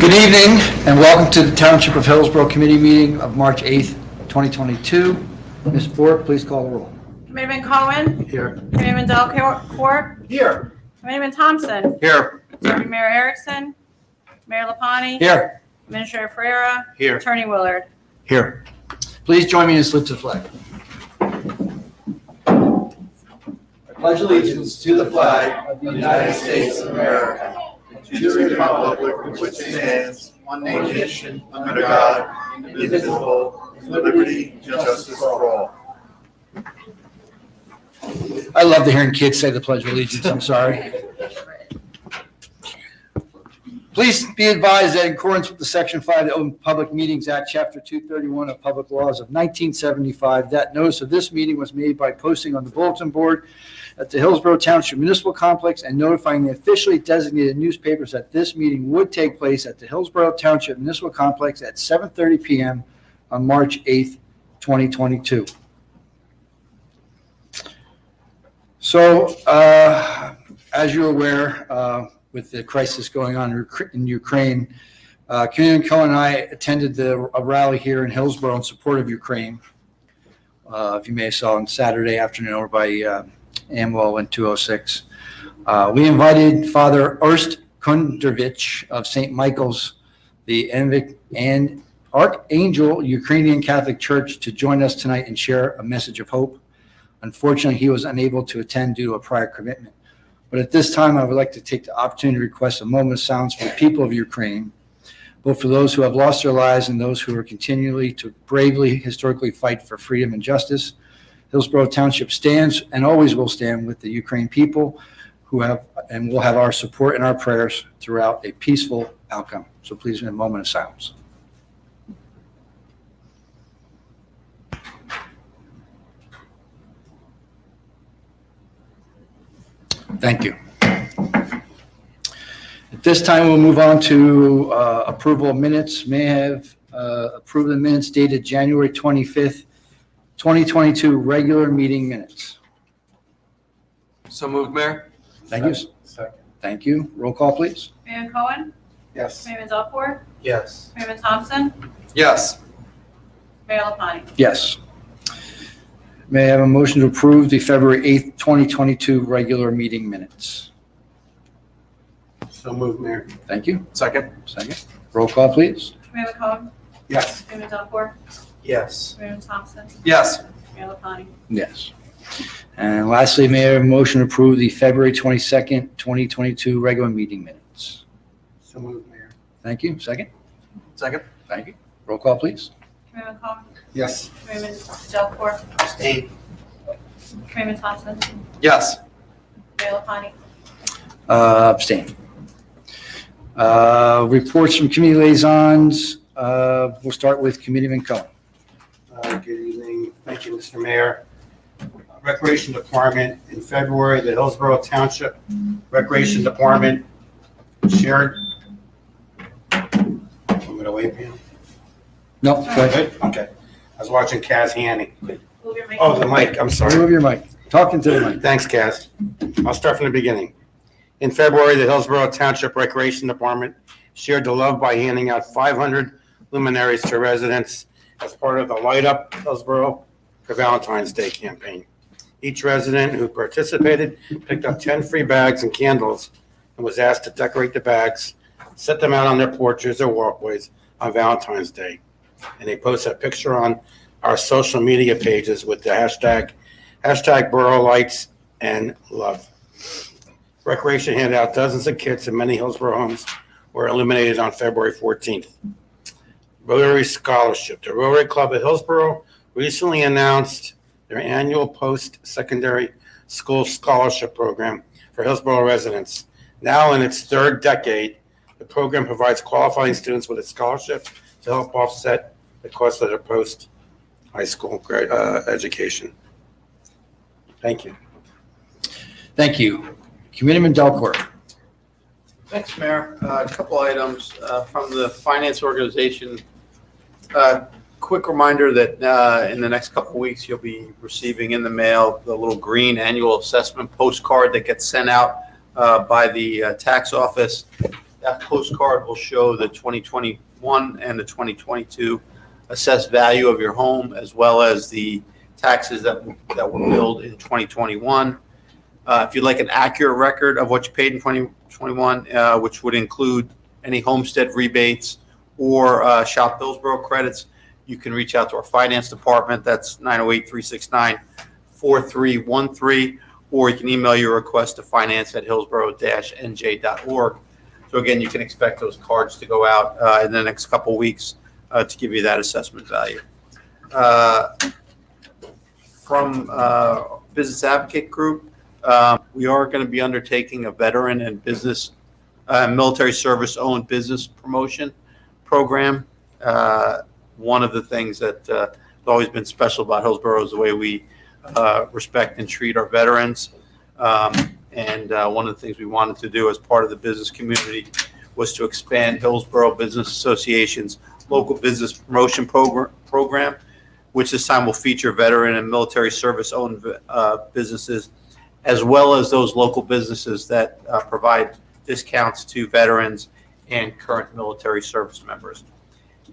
Good evening and welcome to the Township of Hillsborough Committee meeting of March 8th, 2022. Ms. Bork, please call the roll. Committeeman Cohen. Here. Committeeman Delcourt. Here. Committeeman Thompson. Here. Deputy Mayor Erickson. Mayor LaPani. Here. Administrator Ferreira. Here. Attorney Willard. Here. Please join me in a salute to the flag. I pledge allegiance to the flag of the United States of America, to the republic for which it stands, one nation, under God, indivisible, with liberty and justice for all. I love to hearing kids say the Pledge of Allegiance. I'm sorry. Please be advised that in accordance with the Section 5 of the Open Public Meetings Act, Chapter 231 of Public Laws of 1975, that notice of this meeting was made by posting on the bulletin board at the Hillsborough Township Municipal Complex and notifying the officially designated newspapers that this meeting would take place at the Hillsborough Township Municipal Complex at 7:30 p.m. on March 8th, 2022. So, as you're aware, with the crisis going on in Ukraine, Committeeman Cohen and I attended a rally here in Hillsborough in support of Ukraine. If you may have saw on Saturday afternoon over by Amwell and 206. We invited Father Ernst Kundrovich of St. Michael's, the and Archangel Ukrainian Catholic Church, to join us tonight and share a message of hope. Unfortunately, he was unable to attend due to a prior commitment. But at this time, I would like to take the opportunity to request a moment of silence for the people of Ukraine, both for those who have lost their lives and those who are continually to bravely, historically fight for freedom and justice. Hillsborough Township stands and always will stand with the Ukraine people who have and will have our support and our prayers throughout a peaceful outcome. So please, in a moment of silence. Thank you. At this time, we'll move on to approval of minutes. May I have approved the minutes dated January 25th, 2022, regular meeting minutes. So moved, Mayor. Thank you. Second. Thank you. Roll call, please. Committeeman Cohen. Yes. Committeeman Delcourt. Yes. Committeeman Thompson. Yes. Mayor LaPani. Yes. May I have a motion to approve the February 8th, 2022, regular meeting minutes? So moved, Mayor. Thank you. Second. Second. Roll call, please. Committeeman Cohen. Yes. Committeeman Delcourt. Yes. Committeeman Thompson. Yes. Mayor LaPani. Yes. And lastly, may I have a motion to approve the February 22nd, 2022, regular meeting minutes? So moved, Mayor. Thank you. Second. Second. Thank you. Roll call, please. Committeeman Cohen. Yes. Committeeman Delcourt. Abstain. Committeeman Thompson. Yes. Mayor LaPani. Abstain. Reports from committee liaisons. We'll start with Committeeman Cohen. Good evening. Thank you, Mr. Mayor. Recreation Department, in February, the Hillsborough Township Recreation Department shared. I'm going to wait for you. No, go ahead. Good? Okay. I was watching Kaz Hanny. Move your mic. Oh, the mic. I'm sorry. Remove your mic. Talking to the mic. Thanks, Kaz. I'll start from the beginning. In February, the Hillsborough Township Recreation Department shared the love by handing out 500 luminaries to residents as part of the Light Up Hillsborough for Valentine's Day campaign. Each resident who participated picked up 10 free bags and candles and was asked to decorate the bags, set them out on their porches or walkways on Valentine's Day. And they posted a picture on our social media pages with the hashtag Borough Lights and Love. Recreation handed out dozens of kits and many Hillsborough homes were illuminated on February 14th. Rotary Scholarship. The Rotary Club of Hillsborough recently announced their annual post-secondary school scholarship program for Hillsborough residents. Now in its third decade, the program provides qualifying students with a scholarship to help offset the cost of their post-high school education. Thank you. Thank you. Committeeman Delcourt. Thanks, Mayor. A couple items from the finance organization. Quick reminder that in the next couple of weeks, you'll be receiving in the mail the little green annual assessment postcard that gets sent out by the tax office. That postcard will show the 2021 and the 2022 assessed value of your home, as well as the taxes that were billed in 2021. If you'd like an accurate record of what you paid in 2021, which would include any homestead rebates or Shop Hillsborough credits, you can reach out to our finance department. That's 908-369-4313, or you can email your request to finance@hillsborough-nj.org. So again, you can expect those cards to go out in the next couple of weeks to give you that assessment value. From Business Advocate Group, we are going to be undertaking a veteran and business military service owned business promotion program. One of the things that has always been special about Hillsborough is the way we respect and treat our veterans. And one of the things we wanted to do as part of the business community was to expand Hillsborough Business Association's local business promotion program, which this time will feature veteran and military service owned businesses, as well as those local businesses that provide discounts to veterans and current military service members.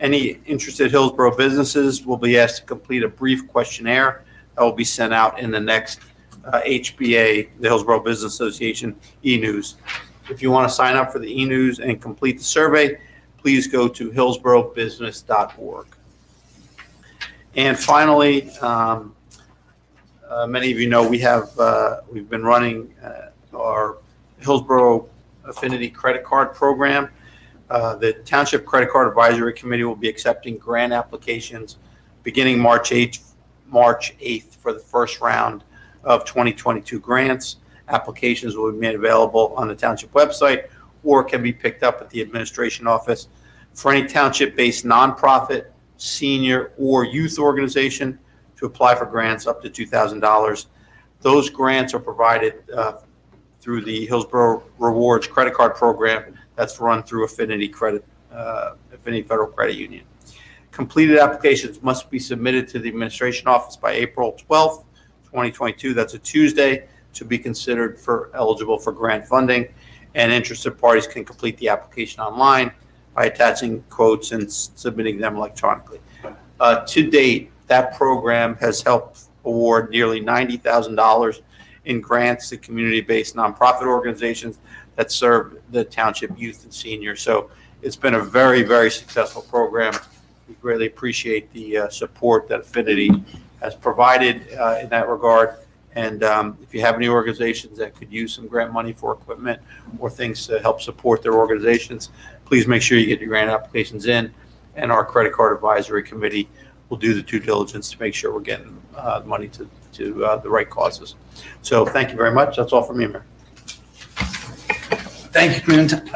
Any interested Hillsborough businesses will be asked to complete a brief questionnaire that will be sent out in the next HBA, the Hillsborough Business Association e-news. If you want to sign up for the e-news and complete the survey, please go to hillsboroughbusiness.org. And finally, many of you know we've been running our Hillsborough Affinity credit card program. The Township Credit Card Advisory Committee will be accepting grant applications beginning March 8th for the first round of 2022 grants. Applications will be made available on the Township website or can be picked up at the administration office. For any Township-based nonprofit, senior, or youth organization to apply for grants up to $2,000. Those grants are provided through the Hillsborough Rewards credit card program that's run through Affinity Federal Credit Union. Completed applications must be submitted to the administration office by April 12th, 2022. That's a Tuesday, to be considered eligible for grant funding. And interested parties can complete the application online by attaching quotes and submitting them electronically. To date, that program has helped award nearly $90,000 in grants to community-based nonprofit organizations that serve the township youth and seniors. So it's been a very, very successful program. We greatly appreciate the support that Affinity has provided in that regard. And if you have any organizations that could use some grant money for equipment or things to help support their organizations, please make sure you get your grant applications in, and our credit card advisory committee will do the due diligence to make sure we're getting money to the right causes. So thank you very much. That's all from me, Mayor. Thank you, Committeeman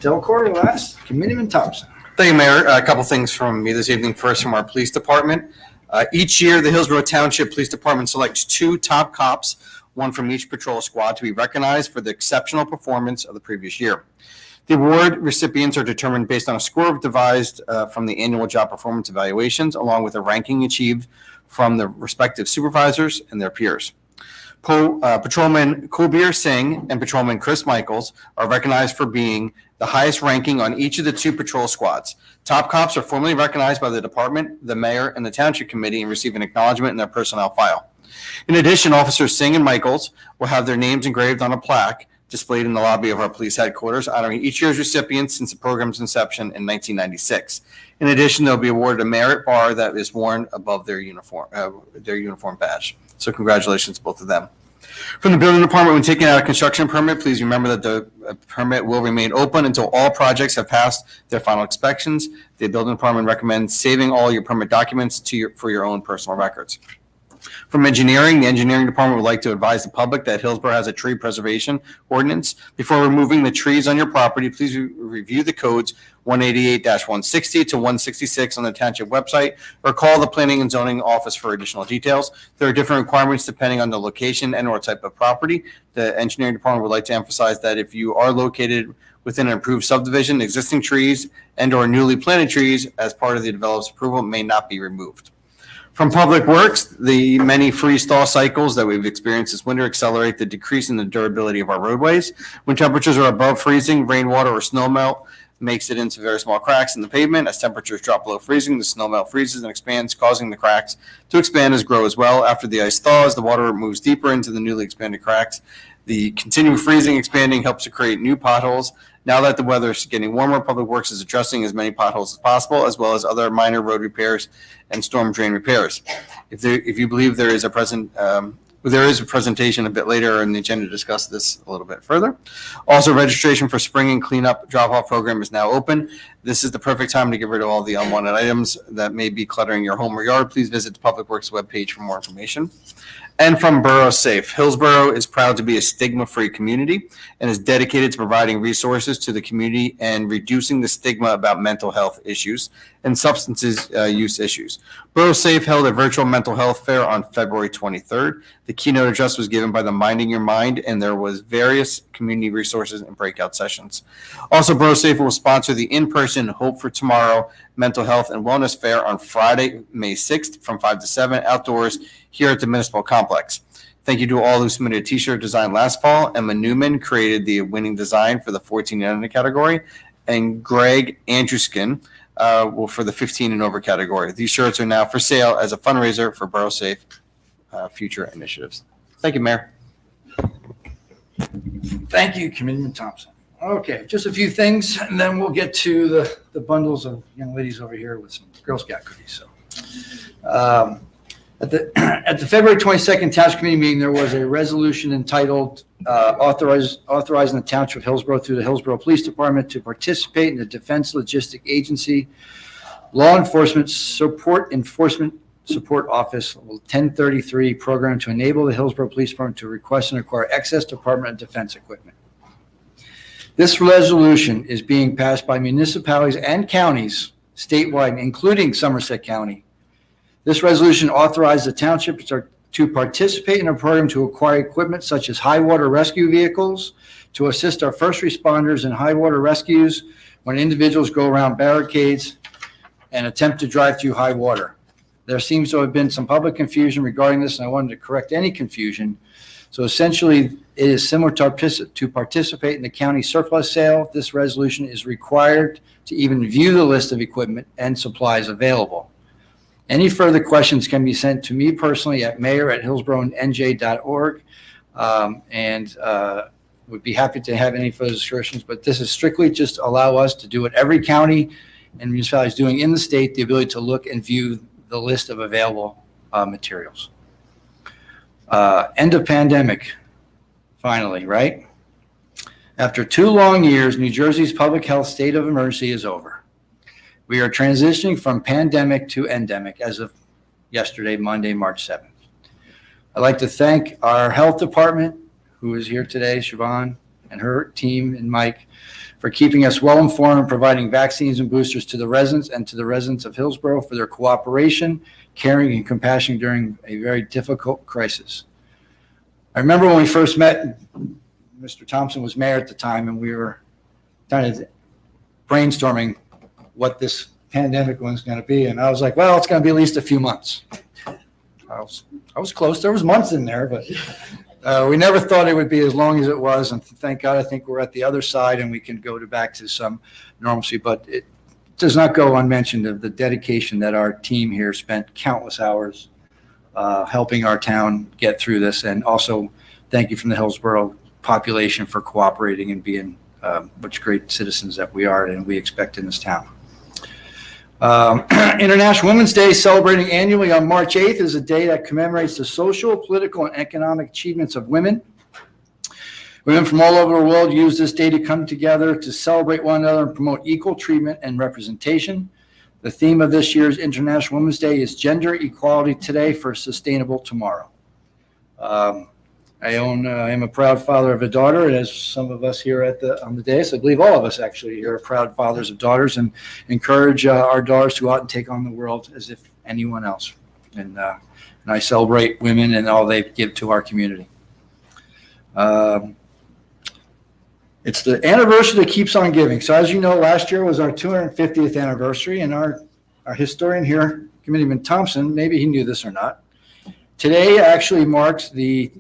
Delacorte. Last, Committeeman Thompson. Thank you, Mayor. A couple things from me this evening. First, from our police department. Each year, the Hillsborough Township Police Department selects 2 top cops, one from each patrol squad, to be recognized for the exceptional performance of the previous year. The award recipients are determined based on a score devised from the annual job performance evaluations, along with a ranking achieved from the respective supervisors and their peers. Patrolman Kulbir Singh and Patrolman Chris Michaels are recognized for being the highest ranking on each of the 2 patrol squads. Top cops are formally recognized by the department, the mayor, and the township committee and receive an acknowledgement in their personnel file. In addition, Officers Singh and Michaels will have their names engraved on a plaque displayed in the lobby of our police headquarters, honoring each year's recipients since the program's inception in 1996. In addition, they'll be awarded a merit bar that is worn above their uniform badge. So congratulations to both of them. From the building department, when taking out a construction permit, please remember that the permit will remain open until all projects have passed their final inspections. The building department recommends saving all your permit documents for your own personal records. From engineering, the engineering department would like to advise the public that Hillsborough has a tree preservation ordinance. Before removing the trees on your property, please review the codes 188-160 to 166 on the township website, or call the planning and zoning office for additional details. There are different requirements depending on the location and or type of property. The engineering department would like to emphasize that if you are located within an approved subdivision, existing trees and or newly planted trees as part of the developer's approval may not be removed. From Public Works, the many freeze-thaw cycles that we've experienced this winter accelerate the decrease in the durability of our roadways. When temperatures are above freezing, rainwater or snow melt makes it into very small cracks in the pavement. As temperatures drop below freezing, the snow melt freezes and expands, causing the cracks to expand as grow as well. After the ice thaws, the water moves deeper into the newly expanded cracks. The continued freezing, expanding helps to create new potholes. Now that the weather is getting warmer, Public Works is addressing as many potholes as possible, as well as other minor road repairs and storm drain repairs. If you believe there is a presentation a bit later in the agenda to discuss this a little bit further. Also, registration for spring and cleanup drop-off program is now open. This is the perfect time to get rid of all the unwanted items that may be cluttering your home or yard. Please visit the Public Works webpage for more information. And from Borough Safe, Hillsborough is proud to be a stigma-free community and is dedicated to providing resources to the community and reducing the stigma about mental health issues and substances use issues. Borough Safe held a virtual mental health fair on February 23rd. The keynote address was given by the Minding Your Mind, and there was various community resources and breakout sessions. Also, Borough Safe will sponsor the in-person Hope for Tomorrow Mental Health and Wellness Fair on Friday, May 6th from 5 to 7 outdoors here at the Municipal Complex. Thank you to all who submitted a t-shirt designed last fall. Emma Newman created the winning design for the 14 and under category, and Greg Andrewskin for the 15 and over category. These shirts are now for sale as a fundraiser for Borough Safe future initiatives. Thank you, Mayor. Thank you, Committeeman Thompson. Okay, just a few things, and then we'll get to the bundles of young ladies over here with some Girl Scout cookies. So, at the February 22nd Township Committee meeting, there was a resolution entitled authorizing the Township of Hillsborough through the Hillsborough Police Department to participate in the Defense Logistic Agency Law Enforcement Support Office 1033 program to enable the Hillsborough Police Department to request and acquire excess Department of Defense equipment. This resolution is being passed by municipalities and counties statewide, including Somerset County. This resolution authorizes the township to participate in a program to acquire equipment such as high water rescue vehicles to assist our first responders in high water rescues when individuals go around barricades and attempt to drive through high water. There seems to have been some public confusion regarding this, and I wanted to correct any confusion. So essentially, it is similar to participate in the county surplus sale. This resolution is required to even view the list of equipment and supplies available. Any further questions can be sent to me personally at mayor@hillsboroughNJ.org, and would be happy to have any further discussions. But this is strictly just allow us to do what every county and municipality is doing in the state, the ability to look and view the list of available materials. End of pandemic, finally, right? After 2 long years, New Jersey's public health state of emergency is over. We are transitioning from pandemic to endemic as of yesterday, Monday, March 7th. I'd like to thank our health department, who is here today, Siobhan, and her team, and Mike, for keeping us well informed and providing vaccines and boosters to the residents and to the residents of Hillsborough for their cooperation, caring, and compassion during a very difficult crisis. I remember when we first met, Mr. Thompson was mayor at the time, and we were kind of brainstorming what this pandemic was going to be. And I was like, well, it's going to be at least a few months. I was close. There was months in there, but we never thought it would be as long as it was. And thank God, I think we're at the other side and we can go back to some normalcy. But it does not go unmentioned of the dedication that our team here spent countless hours helping our town get through this. And also thank you from the Hillsborough population for cooperating and being such great citizens that we are and we expect in this town. International Women's Day, celebrating annually on March 8th, is a day that commemorates the social, political, and economic achievements of women. Women from all over the world use this day to come together to celebrate one another and promote equal treatment and representation. The theme of this year's International Women's Day is Gender Equality Today for a Sustainable Tomorrow. I am a proud father of a daughter, and as some of us here on the dais, I believe all of us actually here are proud fathers of daughters, and encourage our daughters to go out and take on the world as if anyone else. And I celebrate women and all they give to our community. It's the anniversary that keeps on giving. So as you know, last year was our 250th anniversary, and our historian here Committeeman Thompson, maybe he knew this or not. Today actually marks the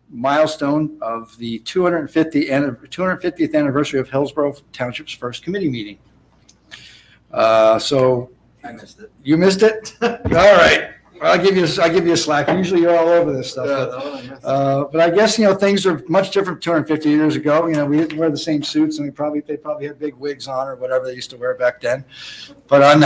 milestone of the 250th anniversary of Hillsborough Township's first committee meeting. So I missed it. you missed it? All right. Well, I'll give you a slack. Usually you're all over this stuff. But I guess, things are much different 250 years ago. We didn't wear the same suits, and they probably had big wigs on or whatever they used to wear back then. But on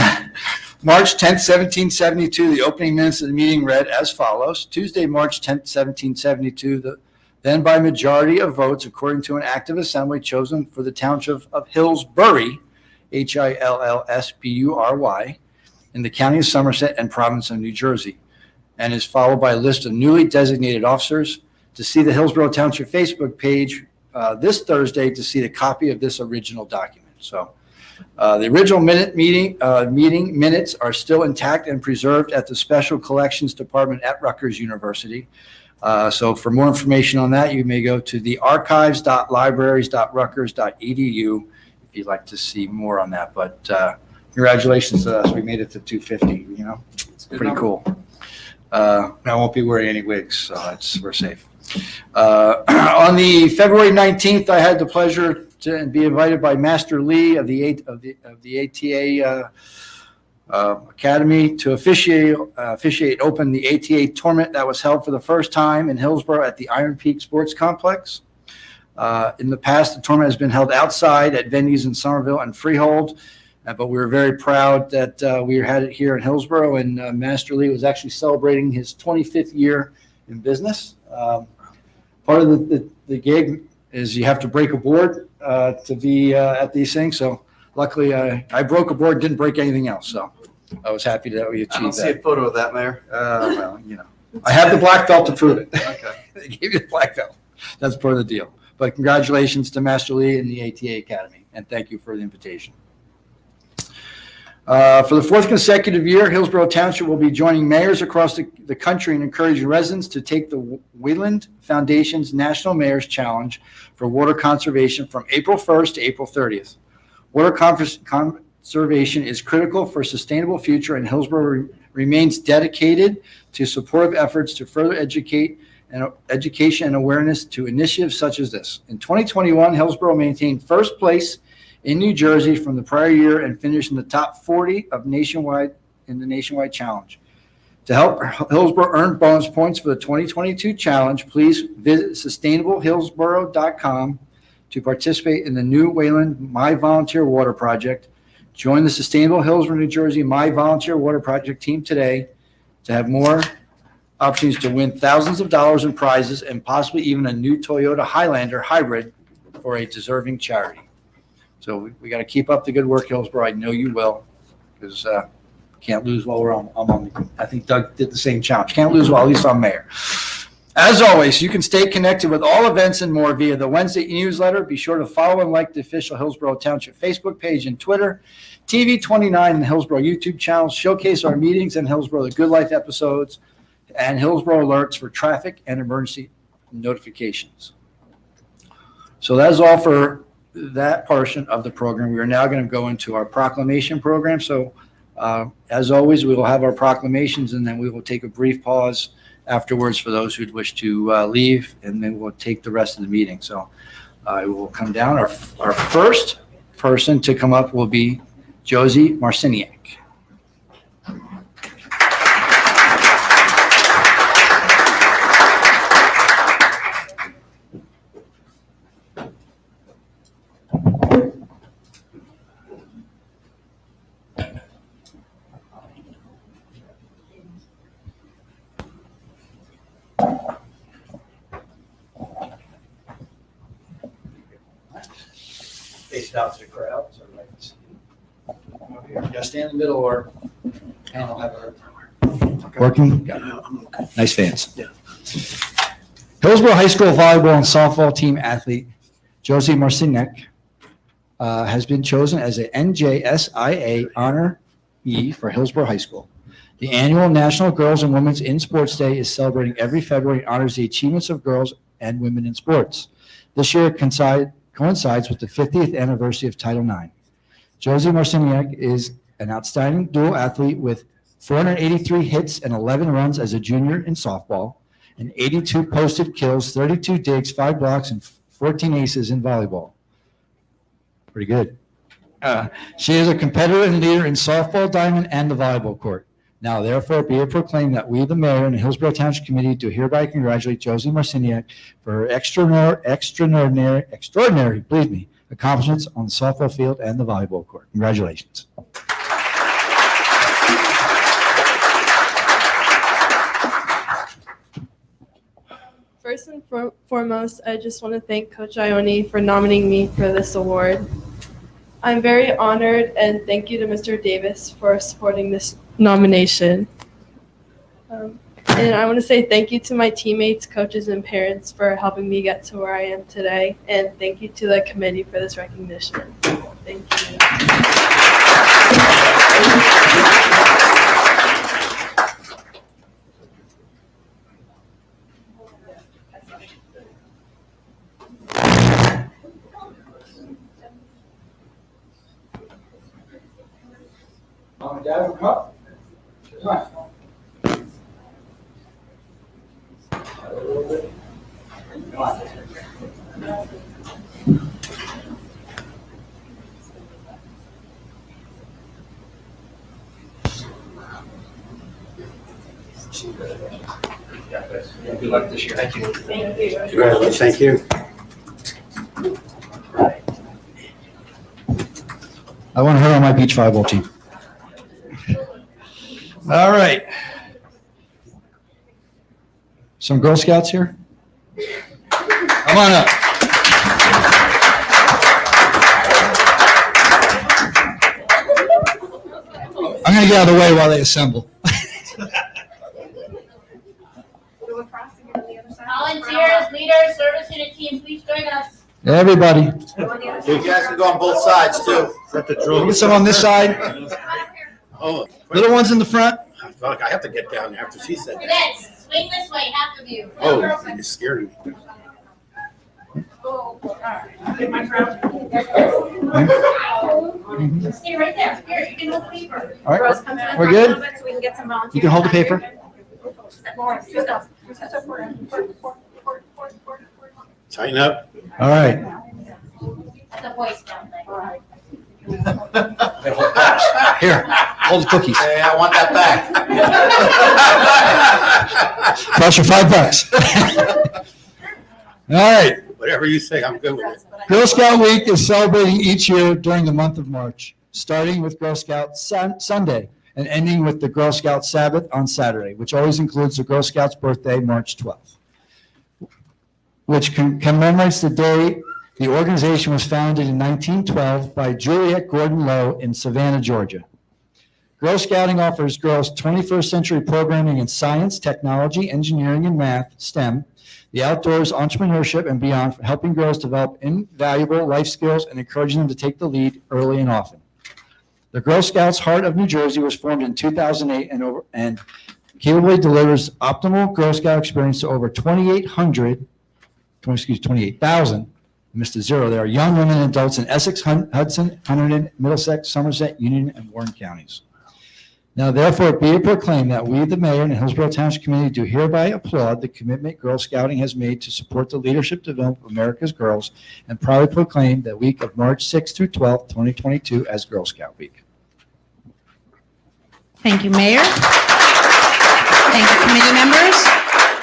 March 10th, 1772, the opening minutes of the meeting read as follows. Tuesday, March 10th, 1772, then by majority of votes, according to an act of assembly chosen for the township of Hillsborough, Hillsbury, in the county of Somerset and province of New Jersey, and is followed by a list of newly designated officers. To see the Hillsborough Township Facebook page this Thursday to see the copy of this original document. So the original meeting minutes are still intact and preserved at the Special Collections Department at Rutgers University. So for more information on that, you may go to the archives.libraries.rutgers.edu if you'd like to see more on that. But congratulations to us. We made it to 250, It's pretty cool. I won't be wearing any wigs, so we're safe. On the February 19th, I had the pleasure to be invited by Master Lee of the ATA Academy to officiate open the ATA tournament that was held for the first time in Hillsborough at the Iron Peak Sports Complex. In the past, the tournament has been held outside at venues in Somerville and Freehold. But we were very proud that we had it here in Hillsborough, and Master Lee was actually celebrating his 25th year in business. Part of the gig is you have to break a board to be at these things. So luckily, I broke a board, didn't break anything else. So I was happy that we achieved I don't that. see a photo of that, Mayor. Well, I have the black belt to prove it. Okay. They gave you the black belt. That's part of the deal. But congratulations to Master Lee and the ATA Academy, and thank you for the invitation. For the fourth consecutive year, Hillsborough Township will be joining mayors across the country and encouraging residents to take the Wayland Foundation's National Mayor's Challenge for water conservation from April 1st to April 30th. Water conservation is critical for a sustainable future, and Hillsborough remains dedicated to supportive efforts to further education and awareness to initiatives such as this. In 2021, Hillsborough maintained first place in New Jersey from the prior year and finished in the top 40 of nationwide challenge. To help Hillsborough earn bonus points for the 2022 challenge, please visit sustainablehillsborough.com to participate in the new Wayland My Volunteer Water Project. Join the Sustainable Hillsborough, New Jersey My Volunteer Water Project team today to have more opportunities to win thousands of dollars in prizes and possibly even a new Toyota Highlander hybrid for a deserving charity. So we got to keep up the good work, Hillsborough. I know you will, because can't lose while I'm on. I think Doug did the same challenge. Can't lose while at least I'm mayor. As always, you can stay connected with all events and more via the Wednesday newsletter. Be sure to follow and like the official Hillsborough Township Facebook page and Twitter. TV 29 and Hillsborough YouTube channels showcase our meetings and Hillsborough The Good Life episodes and Hillsborough alerts for traffic and emergency notifications. So that is all for that portion of the program. We are now going to go into our proclamation program. So as always, we will have our proclamations, and then we will take a brief pause afterwards for those who'd wish to leave, and then we'll take the rest of the meeting. So I will come down. Our first person to come up will be Josie Marciniak. Face it out to the crowd so everybody can see. Just stand in the middle, or I'll have it working. Got it. Nice fans. Yeah. Hillsborough High School volleyball and softball team athlete Josie Marciniak has been chosen as an NJSIA honoree for Hillsborough High School. The annual National Girls and Women's in Sports Day is celebrating every February and honors the achievements of girls and women in sports. This year coincides with the 50th anniversary of Title IX. Josie Marciniak is an outstanding dual athlete with 483 hits and 11 runs as a junior in softball, and 82 posted kills, 32 digs, 5 blocks, and 14 aces in volleyball. Pretty good. She is a competitor and leader in softball diamond and the volleyball court. Now, therefore, be it proclaimed that we, the mayor and the Hillsborough Township Committee, do hereby congratulate Josie Marciniak for her extraordinary accomplishments on the softball field and the volleyball court. Congratulations. First and foremost, I just want to thank Coach Ione for nominating me for this award. I'm very honored, and thank you to Mr. Davis for supporting this nomination. And I want to say thank you to my teammates, coaches, and parents for helping me get to where I am today. And thank you to the committee for this recognition. Thank you. Mom and Dad, come up. Come on. Come on. Good luck this year. Thank you. Congratulations. Thank you. I want her on my beach volleyball team. All right. Some Girl Scouts here? Come on up. I'm going to get out of the way while they assemble. Volunteers, leaders, service unit team, please join us. Everybody. You guys can go on both sides, too. Is that the drill? Get some on this side. Oh, Little ones in the front. I feel like I have to get down there after she said that. Cadets, swing this way, half of you. Oh, you scared me. Stay right there. Here, you can hold the paper. All Rose, right. come to the We're front a good? little bit so we can get some volunteers. You can hold the paper. Tighten up. All right. That's a voice down thing. Here, hold the cookies. Hey, I want that back. Cost you $5. All right. Whatever you say, I'm good with it. Girl Scout Week is celebrating each year during the month of March, starting with Girl Scout Sunday and ending with the Girl Scout Sabbath on Saturday, which always includes the Girl Scouts' birthday, March 12th, which commemorates the day the organization was founded in 1912 by Juliet Gordon Lowe in Savannah, Georgia. Girl Scouting offers girls 21st century programming in science, technology, engineering, and math, STEM, the outdoors, entrepreneurship, and beyond, helping girls develop invaluable life skills and encouraging them to take the lead early and often. The Girl Scouts Heart of New Jersey was formed in 2008 and capably delivers optimal Girl Scout experience to over 28,000, missed a zero there, young women and adults in Essex, Hudson, Hunterdon, Middlesex, Somerset, Union, and Warren counties. Now, therefore, be it proclaimed that we, the mayor and the Hillsborough Township Committee, do hereby applaud the commitment Girl Scouting has made to support the leadership development of America's girls and proudly proclaim the week of March 6th through 12th, 2022 as Girl Scout Week. Thank you, Mayor. Thank you, committee members.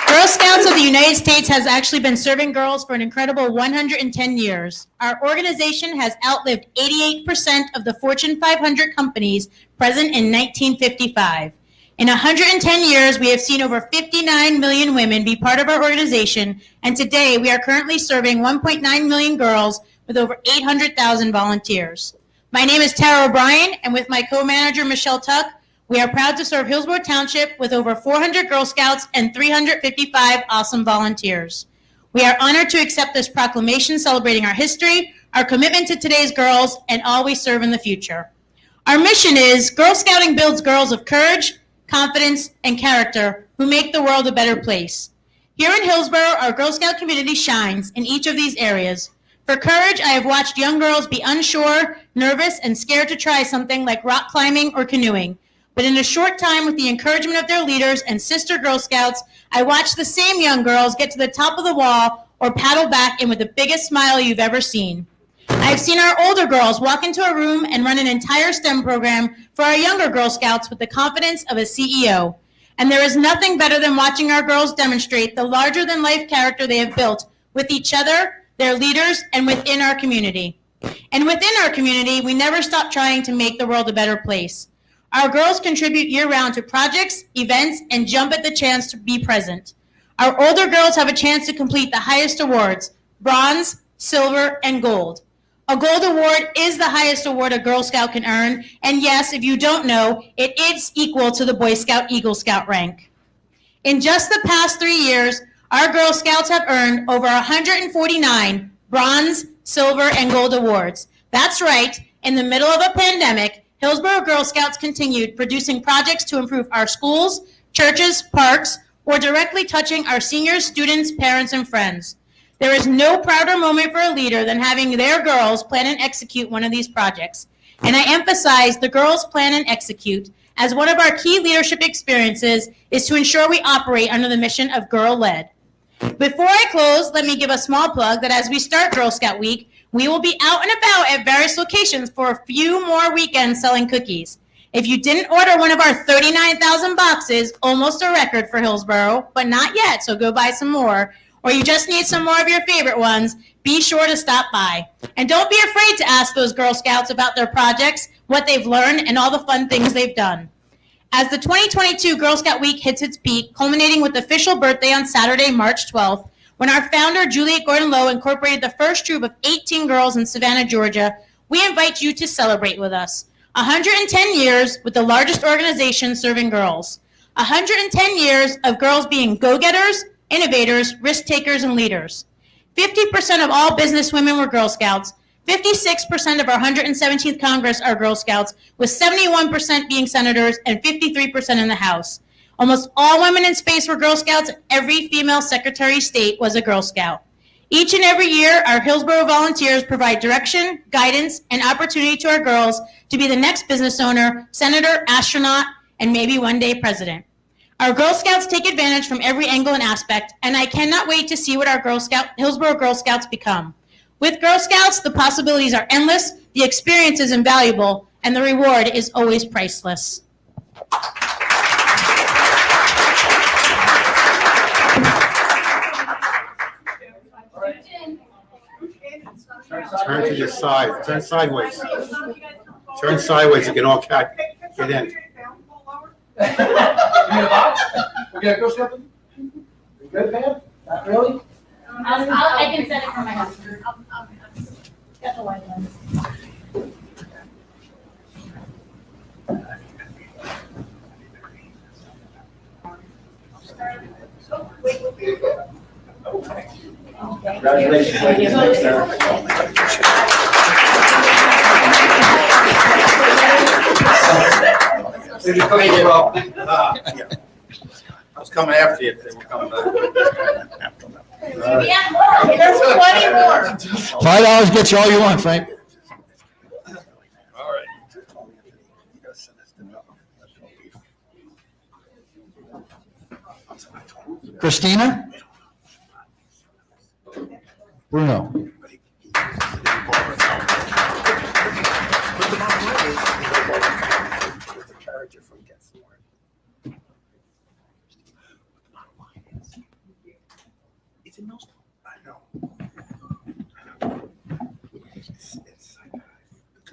Girl Scouts of the United States has actually been serving girls for an incredible 110 years. Our organization has outlived 88% of the Fortune 500 companies present in 1955. In 110 years, we have seen over 59 million women be part of our organization, and today we are currently serving 1.9 million girls with over 800,000 volunteers. My name is Tara O'Brien, and with my co-manager, Michelle Tuck, we are proud to serve Hillsborough Township with over 400 Girl Scouts and 355 awesome volunteers. We are honored to accept this proclamation celebrating our history, our commitment to today's girls, and all we serve in the future. Our mission is Girl Scouting builds girls of courage, confidence, and character who make the world a better place. Here in Hillsborough, our Girl Scout community shines in each of these areas. For courage, I have watched young girls be unsure, nervous, and scared to try something like rock climbing or canoeing. But in a short time, with the encouragement of their leaders and sister Girl Scouts, I watched the same young girls get to the top of the wall or paddle back in with the biggest smile you've ever seen. I've seen our older girls walk into a room and run an entire STEM program for our younger Girl Scouts with the confidence of a CEO. And there is nothing better than watching our girls demonstrate the larger-than-life character they have built with each other, their leaders, and within our community. And within our community, we never stop trying to make the world a better place. Our girls contribute year-round to projects, events, and jump at the chance to be present. Our older girls have a chance to complete the highest awards, bronze, silver, and gold. A gold award is the highest award a Girl Scout can earn, and yes, if you don't know, it is equal to the Boy Scout Eagle Scout rank. In just the past 3 years, our Girl Scouts have earned over 149 bronze, silver, and gold awards. That's right, in the middle of a pandemic, Hillsborough Girl Scouts continued producing projects to improve our schools, churches, parks, or directly touching our seniors, students, parents, and friends. There is no prouder moment for a leader than having their girls plan and execute one of these projects. And I emphasize the girls plan and execute, as one of our key leadership experiences is to ensure we operate under the mission of Girl-Led. Before I close, let me give a small plug that as we start Girl Scout Week, we will be out and about at various locations for a few more weekends selling cookies. If you didn't order one of our 39,000 boxes, almost a record for Hillsborough, but not yet, so go buy some more, or you just need some more of your favorite ones, be sure to stop by. And don't be afraid to ask those Girl Scouts about their projects, what they've learned, and all the fun things they've done. As the 2022 Girl Scout Week hits its peak, culminating with the official birthday on Saturday, March 12th, when our founder, Juliet Gordon-Lowe, incorporated the first troop of 18 girls in Savannah, Georgia, we invite you to celebrate with us. 110 years with the largest organization serving girls. 110 years of girls being go-getters, innovators, risk-takers, and leaders. 50% of all businesswomen were Girl Scouts. 56% of our 117th Congress are Girl Scouts, with 71% being senators and 53% in the House. Almost all women in space were Girl Scouts, and every female Secretary of State was a Girl Scout. Each and every year, our Hillsborough volunteers provide direction, guidance, and opportunity to our girls to be the next business owner, senator, astronaut, and maybe one day president. Our Girl Scouts take advantage from every angle and aspect, and I cannot wait to see what our Hillsborough Girl Scouts become. With Girl Scouts, the possibilities are endless, the experience is invaluable, and the reward is always priceless. Turn to the side, turn sideways. Turn sideways, you can all get in. You need a box? We gotta go something? You good, man? Not really? I can send it from my house. I'll get the white one. Congratulations, ladies. Thanks, Sarah. Did you clean it up? Yeah. I was coming after you if they were coming back. We have more. There's plenty more. $5 gets you all you want, Frank. All right. Christina? Bruno?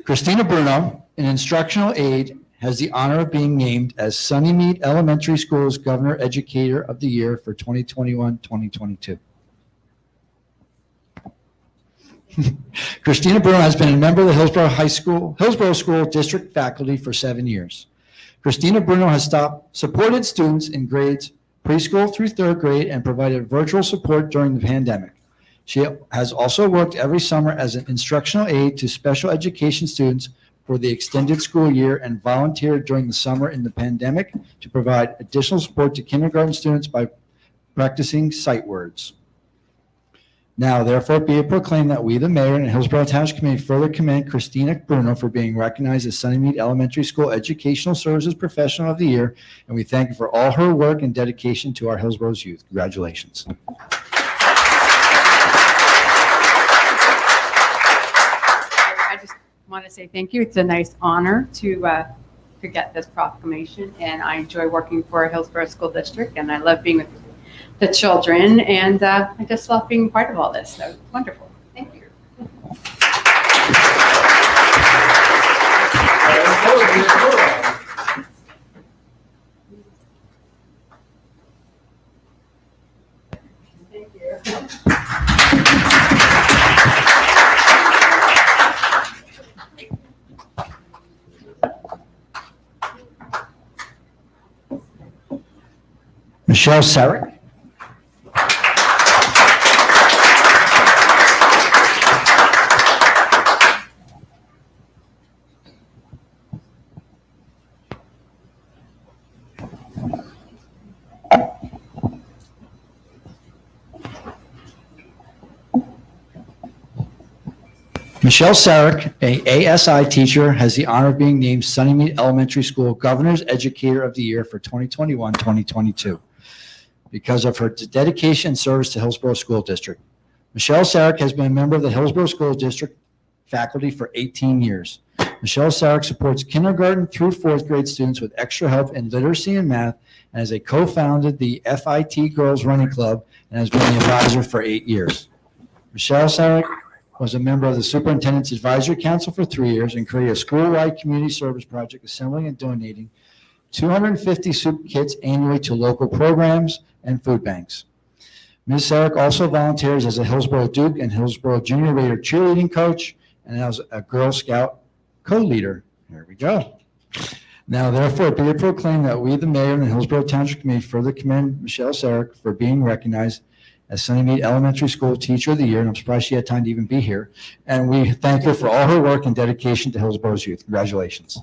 Christina Bruno, an instructional aide, has the honor of being named as Sunnymead Elementary School's Governor Educator of the Year for 2021-2022. Christina Bruno has been a member of the Hillsborough School District faculty for 7 years. Christina Bruno has supported students in grades preschool through 3rd grade and provided virtual support during the pandemic. She has also worked every summer as an instructional aide to special education students for the extended school year and volunteered during the summer in the pandemic to provide additional support to kindergarten students by practicing sight words. Now, therefore, be it proclaimed that we, the mayor and Hillsborough Township Committee, further commend Christina Bruno for being recognized as Sunnymead Elementary School Educational Services Professional of the Year, and we thank her for all her work and dedication to our Hillsborough's youth. Congratulations. I just want to say thank you. It's a nice honor to get this proclamation, and I enjoy working for Hillsborough School District, and I love being with the children, and I just love being part of all this. So it's wonderful. Thank you. Michelle Sarek. Michelle Sarek, a ASI teacher, has the honor of being named Sunnymead Elementary School Governor's Educator of the Year for 2021-2022 because of her dedication and service to Hillsborough School District. Michelle Sarek has been a member of the Hillsborough School District faculty for 18 years. Michelle Sarek supports kindergarten through fourth grade students with extra help in literacy and math, and has co-founded the FIT Girls Running Club and has been the advisor for 8 years. Michelle Sarek was a member of the Superintendent's Advisory Council for 3 years and created a school-wide community service project assembling and donating 250 soup kits annually to local programs and food banks. Ms. Sarek also volunteers as a Hillsborough Duke and Hillsborough Junior Raider cheerleading coach and as a Girl Scout co-leader. There we go. Now, therefore, be it proclaimed that we, the mayor and the Hillsborough Township Committee, further commend Michelle Sarek for being recognized as Sunnymead Elementary School Teacher of the Year, and I'm surprised she had time to even be here. And we thank her for all her work and dedication to Hillsborough's youth. Congratulations.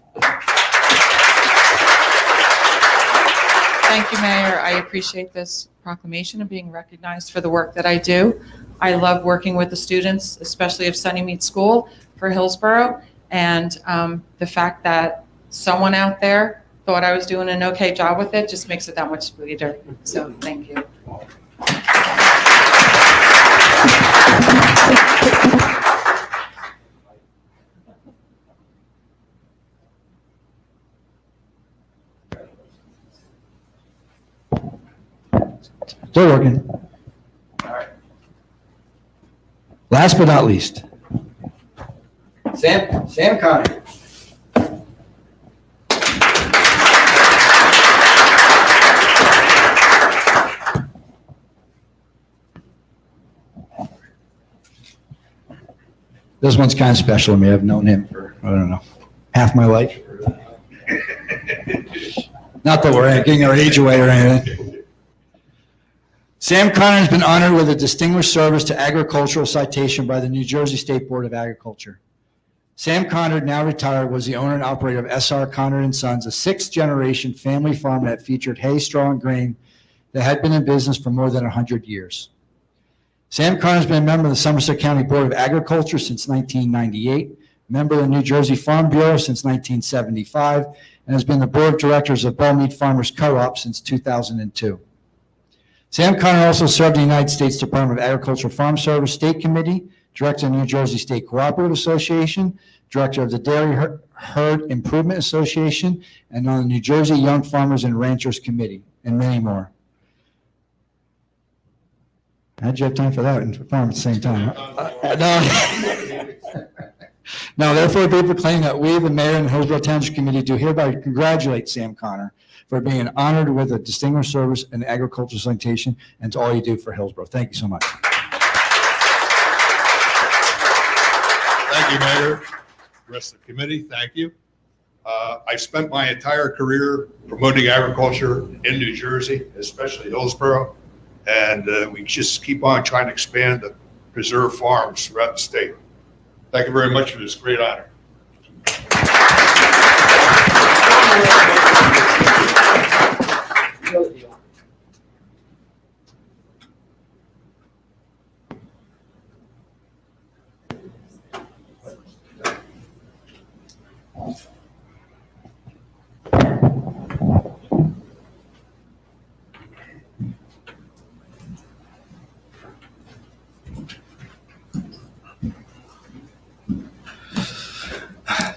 Thank you, Mayor. I appreciate this proclamation and being recognized for the work that I do. I love working with the students, especially of Sunnymead School for Hillsborough, and the fact that someone out there thought I was doing an okay job with it just makes it that much sweeter. So thank you. Still working. All right. Last but not least, Sam Connor. This one's kind of special to me. I've known him for, I don't know, half my life. Not that we're getting our age away or anything. Sam Connor has been honored with a distinguished service to agricultural citation by the New Jersey State Board of Agriculture. Sam Connor, now retired, was the owner and operator of S.R. Connor & Sons, a sixth-generation family farm that featured hay, straw, and grain that had been in business for more than 100 years. Sam Connor has been a member of the Somerset County Board of Agriculture since 1998, member of the New Jersey Farm Bureau since 1975, and has been the board of directors of Bellmead Farmers Co-op since 2002. Sam Connor also served the United States Department of Agriculture Farm Service State Committee, director of the New Jersey State Cooperative Association, director of the Dairy Herd Improvement Association, and on the New Jersey Young Farmers and Ranchers Committee, and many more. How'd you have time for that and farm at the same time? Now, therefore, be proclaimed that we, the mayor and the Hillsborough Township Committee, do hereby congratulate Sam Connor for being honored with a distinguished service in agricultural citation and to all you do for Hillsborough. Thank you so much. Thank you, Mayor. The rest of the committee, thank you. I spent my entire career promoting agriculture in New Jersey, especially Hillsborough, and we just keep on trying to expand the preserve farms throughout the state. Thank you very much for this great honor.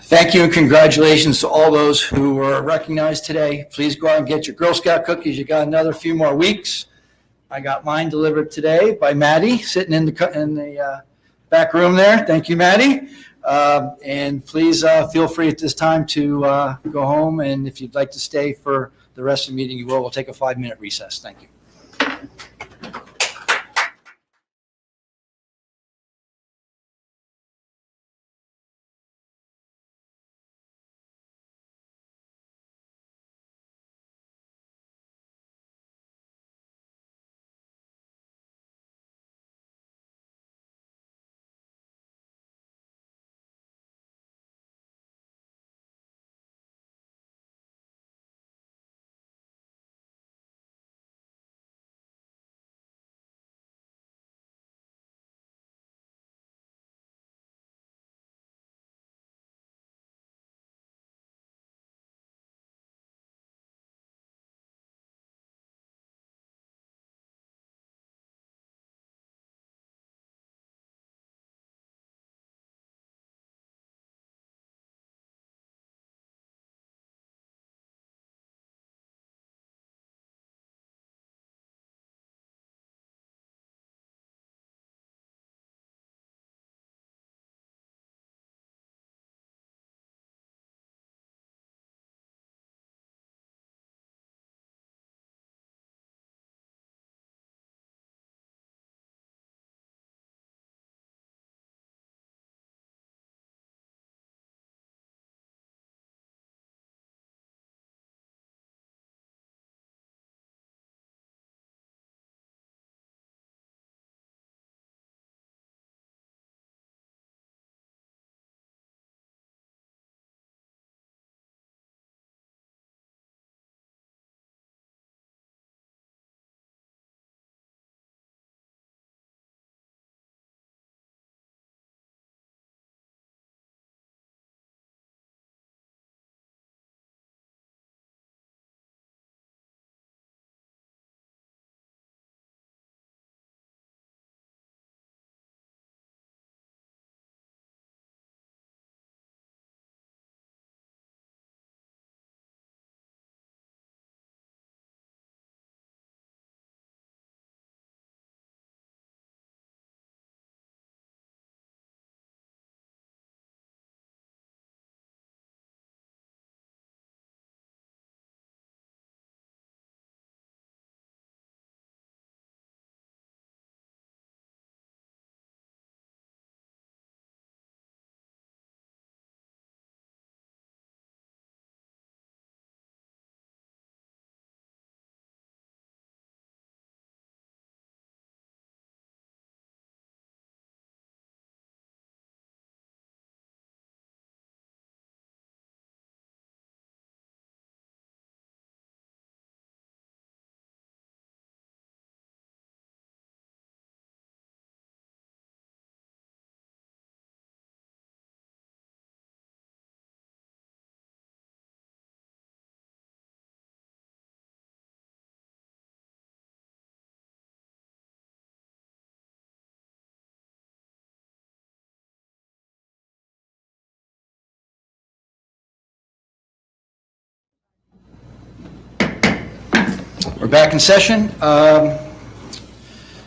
Thank you and congratulations to all those who were recognized today. Please go out and get your Girl Scout cookies. You got another few more weeks. I got mine delivered today by Maddie, sitting in the back room there. Thank you, Maddie. And please feel free at this time to go home. And if you'd like to stay for the rest of the meeting, you will. We'll take a 5-minute recess. Thank you. We're back in session.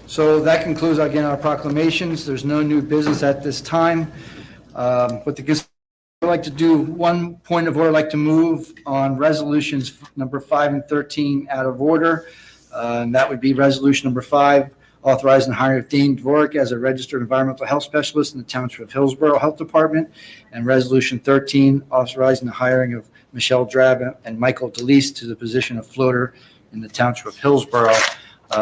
So that concludes, again, our proclamations. There's no new business at this time. What I'd like to do, one point of order, I'd like to move on resolutions number 5 and 13 out of order. And that would be resolution number 5, authorizing the hiring of Dane Dvorak as a registered environmental health specialist in the Township of Hillsborough Health Department. And resolution 13, authorizing the hiring of Michelle Drab and Michael DeLeese to the position of floater in the Township of Hillsborough,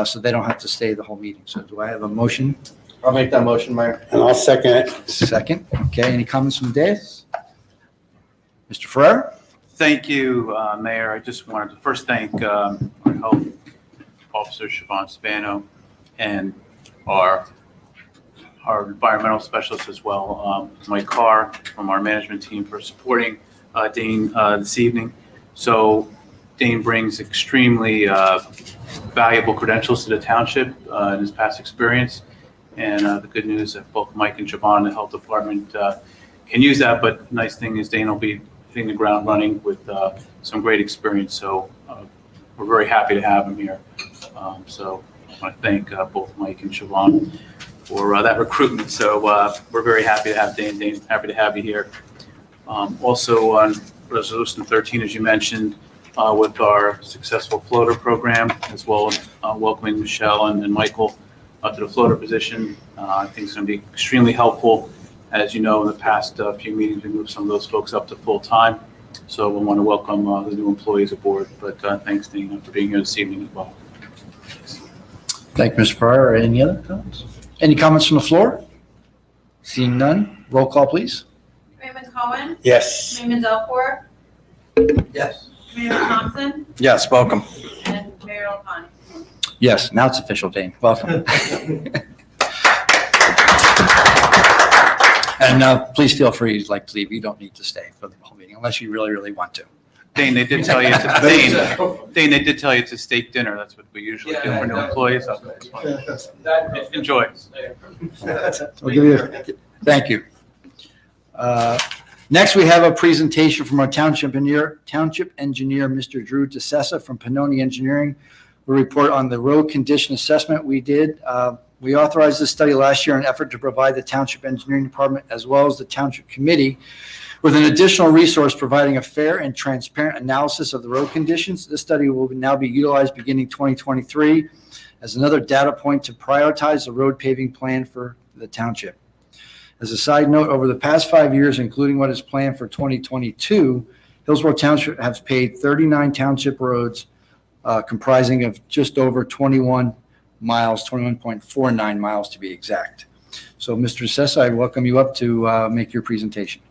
so they don't have to stay the whole meeting. So do I have a motion? I'll make that motion, Mayor. And I'll second it. Second. Okay, any comments from the dais? Mr. Ferrer? Thank you, Mayor. I just wanted to first thank our health officer, Siobhan Spano, and our environmental specialist as well, Mike Carr from our management team, for supporting Dane this evening. So Dane brings extremely valuable credentials to the township in his past experience. And the good news that both Mike and Siobhan in the health department can use that, but nice thing is Dane will be hitting the ground running with some great experience. So we're very happy to have him here. So I want to thank both Mike and Siobhan for that recruitment. So we're very happy to have Dane. Dane, happy to have you here. Also on Resolution 13, as you mentioned, with our successful floater program, as well as welcoming Michelle and Michael to the floater position. I think it's going to be extremely helpful. As you know, in the past few meetings, we moved some of those folks up to full-time. So we want to welcome the new employees aboard. But thanks, Dean, for being here this evening as well. Thank you, Mr. Farrar. Any other comments? Any comments from the floor? Seeing none, roll call, please. Raymond Cohen, Yes. Raymond Delport, Yes. Raymond Thompson, Yes, welcome. and Mayor LaPlante. Yes, now it's official, Dane. Welcome. And please feel free to leave. You don't need to stay for the whole meeting unless you really, really want to. Dane, they did tell you. Dane, they did tell you it's a steak dinner. That's what we usually do for new employees. Okay. Enjoy. We'll give you thank you. Next, we have a presentation from our township engineer, Mr. Drew DeCessa from Pannoni Engineering. We'll report on the road condition assessment we did. We authorized this study last year in an effort to provide the Township Engineering Department as well as the Township Committee with an additional resource providing a fair and transparent analysis of the road conditions. This study will now be utilized beginning 2023 as another data point to prioritize the road paving plan for the township. As a side note, over the past 5 years, including what is planned for 2022, Hillsborough Township has paved 39 township roads comprising of just over 21 miles, 21.49 miles to be exact. So, Mr. DeCessa, I welcome you up to make your presentation.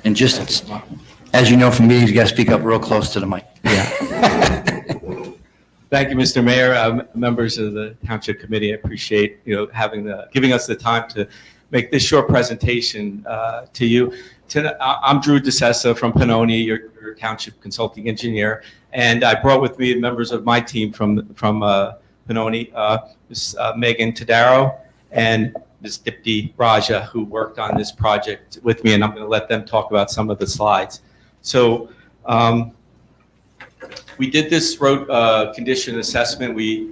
And just, as you know from meetings, you got to speak up real close to the mic. Thank you, Mr. Mayor, members of the Township Committee. I appreciate giving us the time to make this short presentation to you. I'm Drew DeCessa from Pannoni, your Township Consulting Engineer, and I brought with me members of my team from Pannoni, Ms. Megan Tadaro and Ms. Dipti Raja, who worked on this project with me, and I'm going to let them talk about some of the slides. So. We did this road condition assessment. We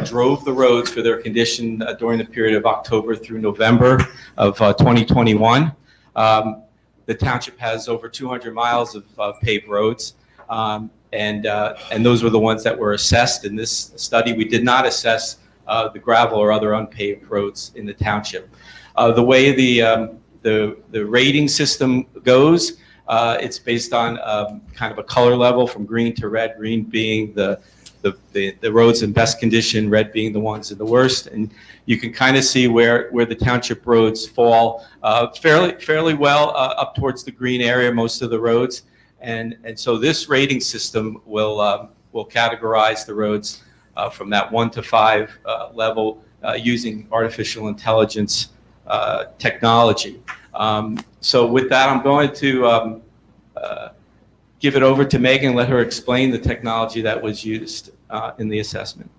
drove the roads for their condition during the period of October through November of 2021. The township has over 200 miles of paved roads, and those were the ones that were assessed in this study. We did not assess the gravel or other unpaved roads in the township. The way the rating system goes, it's based on kind of a color level from green to red, green being the roads in best condition, red being the ones in the worst. And you can kind of see where the township roads fall fairly well up towards the green area, most of the roads. And so this rating system will categorize the roads from that 1 to 5 level using artificial intelligence technology. So with that, I'm going to give it over to Megan and let her explain the technology that was used in the assessment.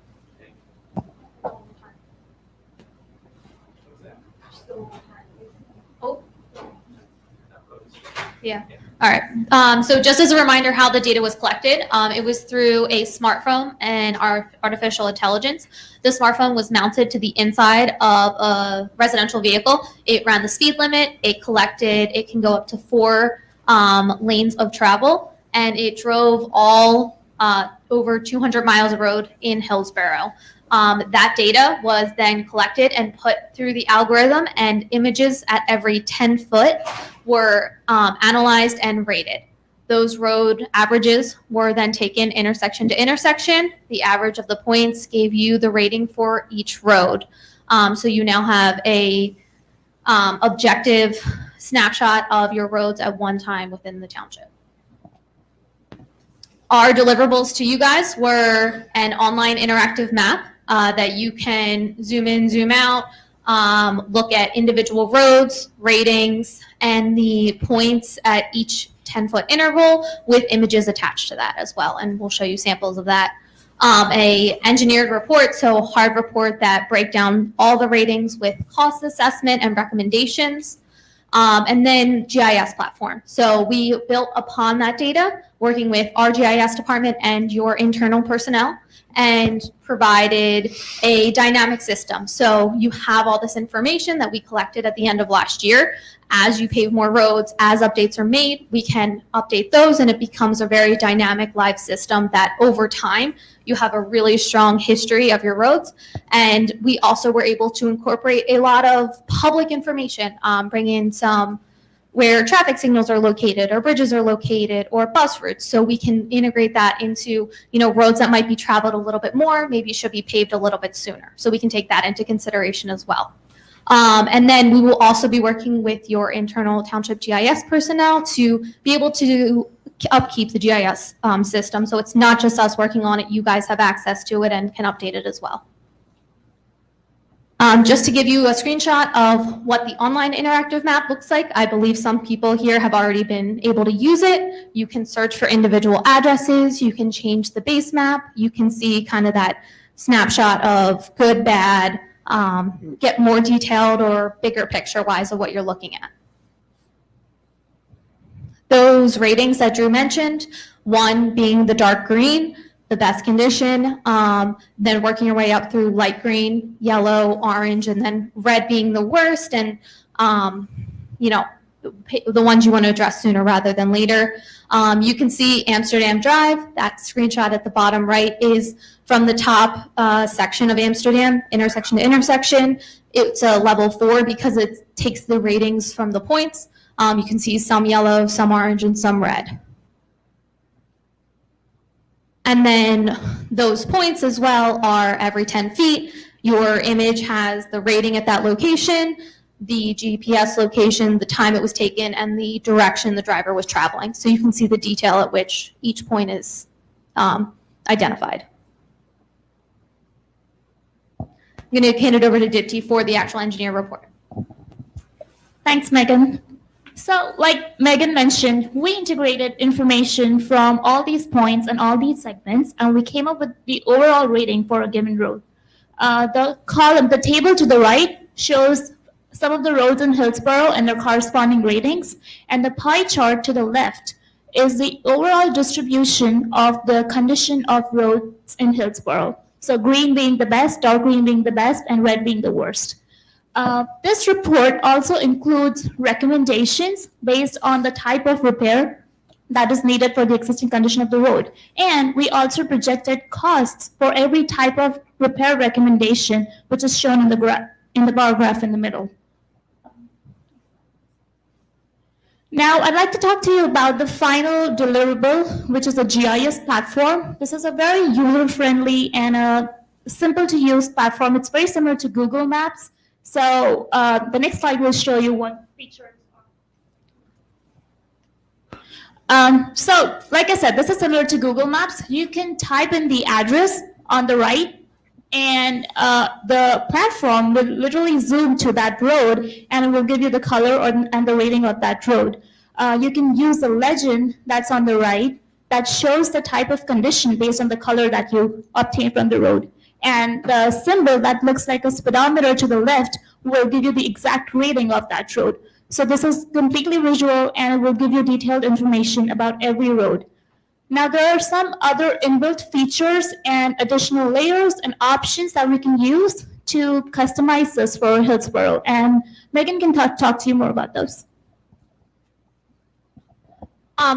Yeah. All right. So just as a reminder how the data was collected, it was through a smartphone and our artificial intelligence. The smartphone was mounted to the inside of a residential vehicle. It ran the speed limit. It can go up to 4 lanes of travel, and it drove all over 200 miles of road in Hillsborough. That data was then collected and put through the algorithm, and images at every 10 foot were analyzed and rated. Those road averages were then taken intersection to intersection. The average of the points gave you the rating for each road. So you now have a objective snapshot of your roads at one time within the township. Our deliverables to you guys were an online interactive map that you can zoom in, zoom out, look at individual roads, ratings, and the points at each 10-foot interval with images attached to that as well. And we'll show you samples of that. A engineered report, so hard report that break down all the ratings with cost assessment and recommendations. And then GIS platform. So we built upon that data, working with our GIS department and your internal personnel, and provided a dynamic system. So you have all this information that we collected at the end of last year. As you pave more roads, as updates are made, we can update those, and it becomes a very dynamic live system that over time, you have a really strong history of your roads. And we also were able to incorporate a lot of public information, bring in some where traffic signals are located or bridges are located or bus routes. So we can integrate that into, roads that might be traveled a little bit more, maybe should be paved a little bit sooner. So we can take that into consideration as well. And then we will also be working with your internal township GIS personnel to be able to upkeep the GIS system. So it's not just us working on it. You guys have access to it and can update it as well. Just to give you a screenshot of what the online interactive map looks like, I believe some people here have already been able to use it. You can search for individual addresses. You can change the base map. You can see kind of that snapshot of good, bad, get more detailed or bigger picture-wise of what you're looking at. Those ratings that Drew mentioned, one being the dark green, the best condition, then working your way up through light green, yellow, orange, and then red being the worst, and the ones you want to address sooner rather than later. You can see Amsterdam Drive. That screenshot at the bottom right is from the top section of Amsterdam, intersection to intersection. It's a level 4 because it takes the ratings from the points. You can see some yellow, some orange, and some red. And then those points as well are every 10 feet. Your image has the rating at that location, the GPS location, the time it was taken, and the direction the driver was traveling. So you can see the detail at which each point is identified. I'm going to hand it over to Dipti for the actual engineer report. Thanks, Megan. So like Megan mentioned, we integrated information from all these points and all these segments, and we came up with the overall rating for a given road. The table to the right shows some of the roads in Hillsborough and their corresponding ratings, and the pie chart to the left is the overall distribution of the condition of roads in Hillsborough. So green being the best, dark green being the best, and red being the worst. This report also includes recommendations based on the type of repair that is needed for the existing condition of the road. And we also projected costs for every type of repair recommendation, which is shown in the bar graph in the middle. Now, I'd like to talk to you about the final deliverable, which is a GIS platform. This is a very user-friendly and a simple-to-use platform. It's very similar to Google Maps. So the next slide will show you what features are. So like I said, this is similar to Google Maps. You can type in the address on the right, and the platform will literally zoom to that road, and it will give you the color and the rating of that road. You can use the legend that's on the right that shows the type of condition based on the color that you obtain from the road. And the symbol that looks like a speedometer to the left will give you the exact rating of that road. So this is completely visual, and it will give you detailed information about every road. Now, there are some other inbuilt features and additional layers and options that we can use to customize this for Hillsborough. And Megan can talk to you more about those.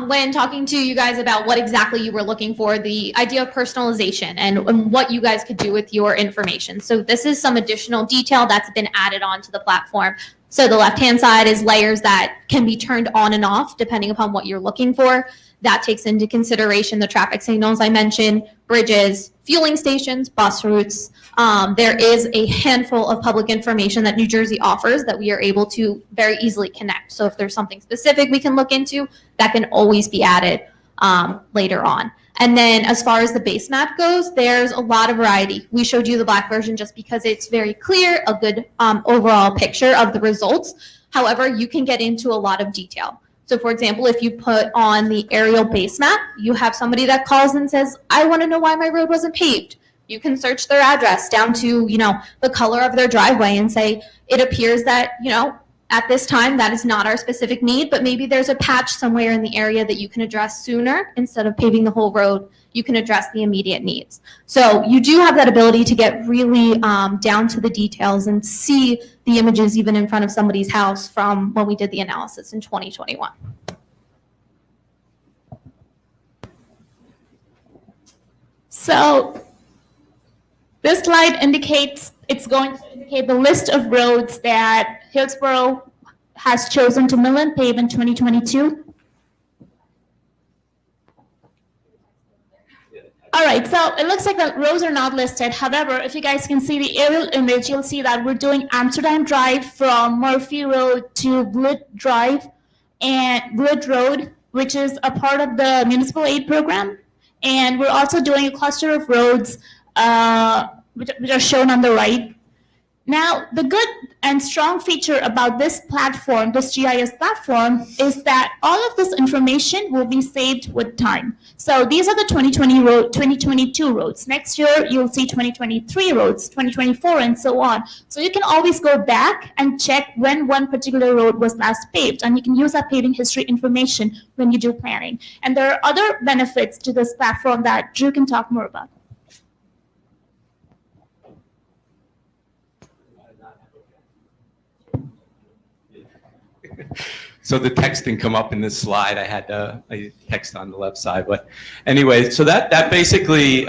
When talking to you guys about what exactly you were looking for, the idea of personalization and what you guys could do with your information. So this is some additional detail that's been added onto the platform. So the left-hand side is layers that can be turned on and off depending upon what you're looking for. That takes into consideration the traffic signals I mentioned, bridges, fueling stations, bus routes. There is a handful of public information that New Jersey offers that we are able to very easily connect. So if there's something specific we can look into, that can always be added later on. And then as far as the base map goes, there's a lot of variety. We showed you the black version just because it's very clear, a good overall picture of the results. However, you can get into a lot of detail. So for example, if you put on the aerial base map, you have somebody that calls and says, I want to know why my road wasn't paved. You can search their address down to, the color of their driveway and say, it appears that, at this time, that is not our specific need, but maybe there's a patch somewhere in the area that you can address sooner. Instead of paving the whole road, you can address the immediate needs. So you do have that ability to get really down to the details and see the images even in front of somebody's house from when we did the analysis in 2021. So this slide it's going to indicate the list of roads that Hillsborough has chosen to mill and pave in 2022. All right, so it looks like the roads are not listed. However, if you guys can see the aerial image, you'll see that we're doing Amsterdam Drive from Murphy Road to Blood Drive and Blood Road, which is a part of the municipal aid program. And we're also doing a cluster of roads which are shown on the right. Now, the good and strong feature about this platform, this GIS platform, is that all of this information will be saved with time. So these are the 2022 roads. Next year, you'll see 2023 roads, 2024, and so on. So you can always go back and check when one particular road was last paved, and you can use that paving history information when you do planning. And there are other benefits to this platform that Drew can talk more about. So the text didn't come up in this slide. I had a text on the left side. But anyway, so that basically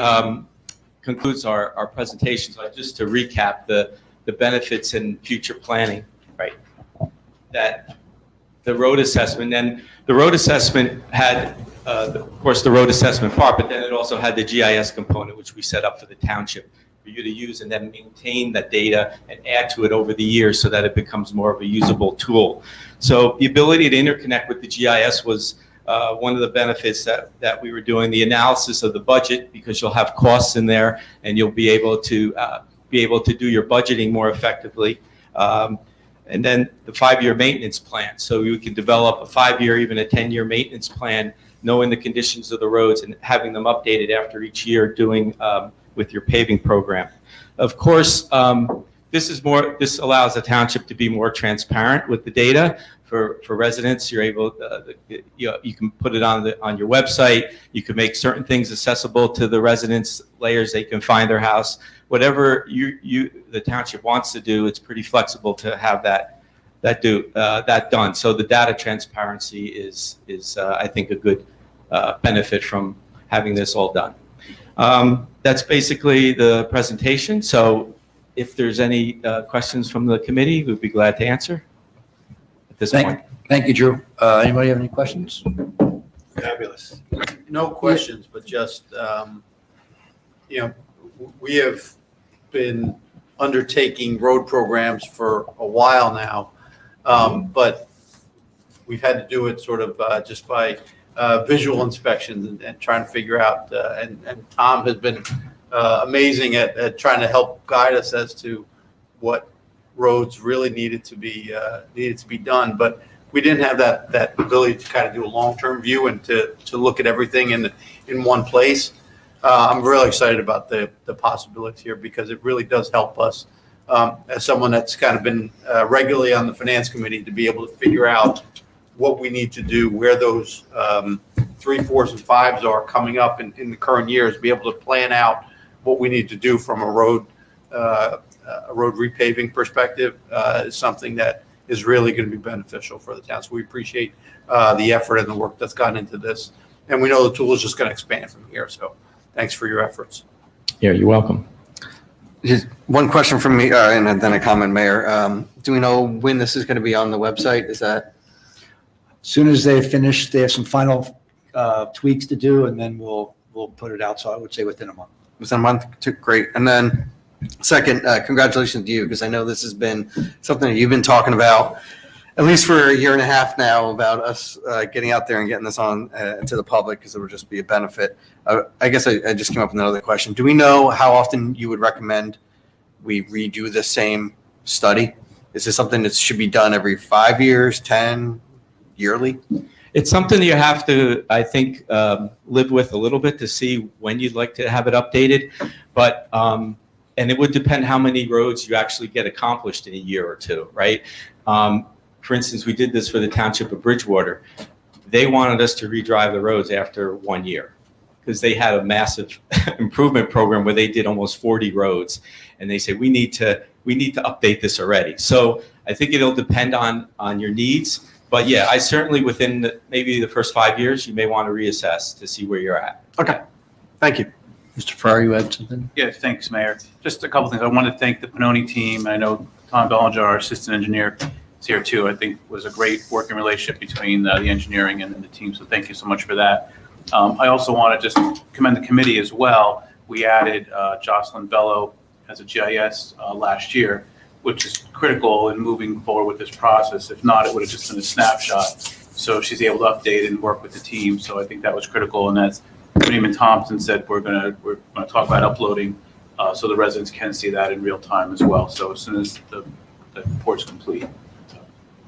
concludes our presentation. So just to recap the benefits in future planning, right? That the road assessment, and the road assessment had, of course, the road assessment part, but then it also had the GIS component, which we set up for the township for you to use and then maintain that data and add to it over the years so that it becomes more of a usable tool. So the ability to interconnect with the GIS was one of the benefits that we were doing. The analysis of the budget, because you'll have costs in there and you'll be able to do your budgeting more effectively. And then the 5-year maintenance plan. So you can develop a 5-year, even a 10-year maintenance plan, knowing the conditions of the roads and having them updated after each year, doing with your paving program. Of course, this allows the township to be more transparent with the data for residents. You're able, you can put it on your website. You can make certain things accessible to the residents, layers they can find their house. Whatever the township wants to do, it's pretty flexible to have that done. So the data transparency is I think a good benefit from having this all done. That's basically the presentation. So if there's any questions from the committee, we'd be glad to answer at this point. Thank you, Drew. Anybody have any questions? Fabulous. No questions, but just, we have been undertaking road programs for a while now, but we've had to do it sort of just by visual inspections and trying to figure out, and Tom has been amazing at trying to help guide us as to what roads really needed to be done. But we didn't have that ability to kind of do a long-term view and to look at everything in one place. I'm really excited about the possibilities here because it really does help us as someone that's kind of been regularly on the finance committee to be able to figure out what we need to do, where those 3s, 4s, and 5s are coming up in the current years, be able to plan out what we need to do from a road repaving perspective is something that is really going to be beneficial for the town. So we appreciate the effort and the work that's gone into this. And we know the tool is just going to expand from here. So thanks for your efforts. Yeah, you're welcome. Just one question from me, and then a comment, Mayor. Do we know when this is going to be on the website? Is that? As soon as they finish, they have some final tweaks to do, and then we'll put it out. So I would say within a month. Within a month? Great. And then second, congratulations to you, because I know this has been something that you've been talking about. at least for a year and a half now, about us getting out there and getting this on to the public, because it would just be a benefit. I guess I just came up with another question. Do we know how often you would recommend we redo the same study? Is this something that should be done every 5 years, 10, yearly? It's something you have to, I think, live with a little bit to see when you'd like to have it updated. But, and it would depend how many roads you actually get accomplished in a year or two, right? For instance, we did this for the Township of Bridgewater. They wanted us to redrive the roads after 1 year because they had a massive improvement program where they did almost 40 roads. And they said, we need to update this already. So I think it'll depend on your needs. But yeah, I certainly within maybe the first 5 years, you may want to reassess to see where you're at. Okay, thank you. Mr. Farrar, you had something? Yeah, thanks, Mayor. Just a couple things. I want to thank the Pannoni team. I know Tom Bellinger, our assistant engineer, is here too. I think it was a great working relationship between the engineering and the team, so thank you so much for that. I also want to just commend the committee as well. We added Jocelyn Bello as a GIS last year, which is critical in moving forward with this process. If not, it would have just been a snapshot. So she's able to update and work with the team. So I think that was critical. And as Raymond Thompson said, we're gonna talk about uploading so the residents can see that in real time as well. So as soon as the report's complete. So,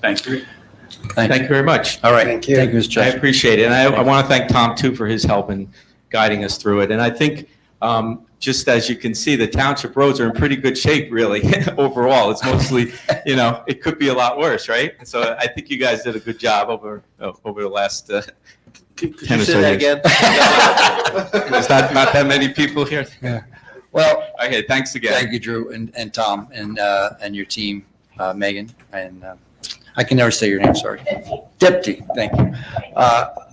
thank you. Thank you very much. All right. Thank you, Mr. I Chester. appreciate it. And I want to thank Tom too for his help in guiding us through it. And I think just as you can see, the township roads are in pretty good shape, really, overall. It's mostly, it could be a lot worse, right? So I think you guys did a good job over the last Could 10 you or say so that years. again? There's not that many people here. Yeah. Well, Okay, thanks again. thank you, Drew, and Tom, and your team, Megan, and I can never say your name, sorry. Deputy, thank you.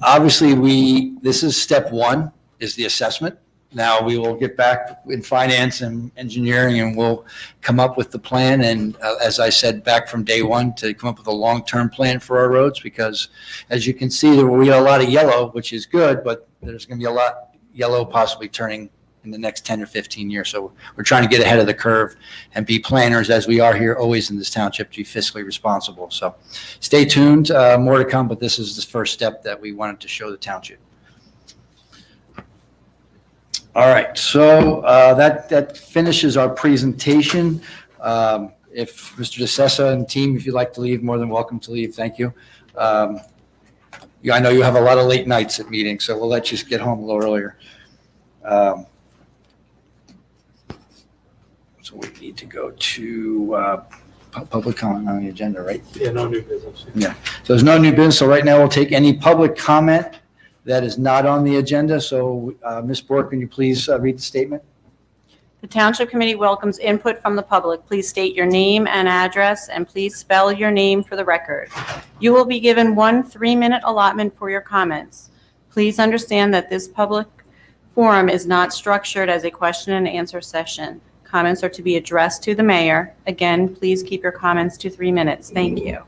Obviously, this is step one, is the assessment. Now we will get back in finance and engineering and we'll come up with the plan. And as I said, back from day one to come up with a long-term plan for our roads, because as you can see, we got a lot of yellow, which is good, but there's going to be a lot yellow possibly turning in the next 10 or 15 years. So we're trying to get ahead of the curve and be planners, as we are here always in this township, to be fiscally responsible. So stay tuned, more to come, but this is the first step that we wanted to show the township. All right, so that finishes our presentation. If Mr. DeCessa and team, if you'd like to leave, more than welcome to leave. Thank you. I know you have a lot of late nights at meetings, so we'll let you get home a little earlier. So we need to go to public comment on the agenda, right? Yeah, no new business. Yeah, so there's no new business. So right now we'll take any public comment that is not on the agenda. So Ms. Bork, can you please read the statement? The Township Committee welcomes input from the public. Please state your name and address, and please spell your name for the record. You will be given 1 3-minute allotment for your comments. Please understand that this public forum is not structured as a question and answer session. Comments are to be addressed to the mayor. Again, please keep your comments to 3 minutes. Thank you.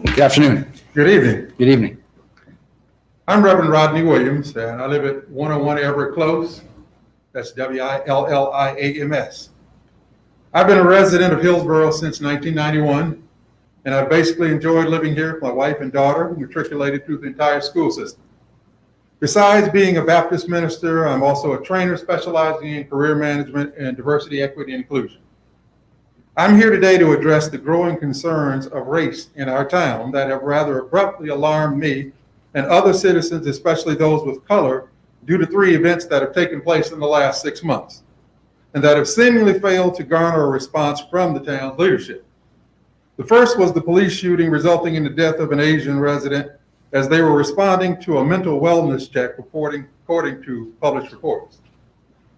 Good afternoon. Good evening. Good evening. I'm Reverend Rodney Williams, and I live at 101 Everett Close. That's Williams. I've been a resident of Hillsborough since 1991, and I've basically enjoyed living here with my wife and daughter, matriculated through the entire school system. Besides being a Baptist minister, I'm also a trainer specializing in career management and diversity, equity, and inclusion. I'm here today to address the growing concerns of race in our town that have rather abruptly alarmed me and other citizens, especially those with color, due to 3 events that have taken place in the last 6 months, and that have seemingly failed to garner a response from the town's leadership. The first was the police shooting resulting in the death of an Asian resident as they were responding to a mental wellness check, according to published reports.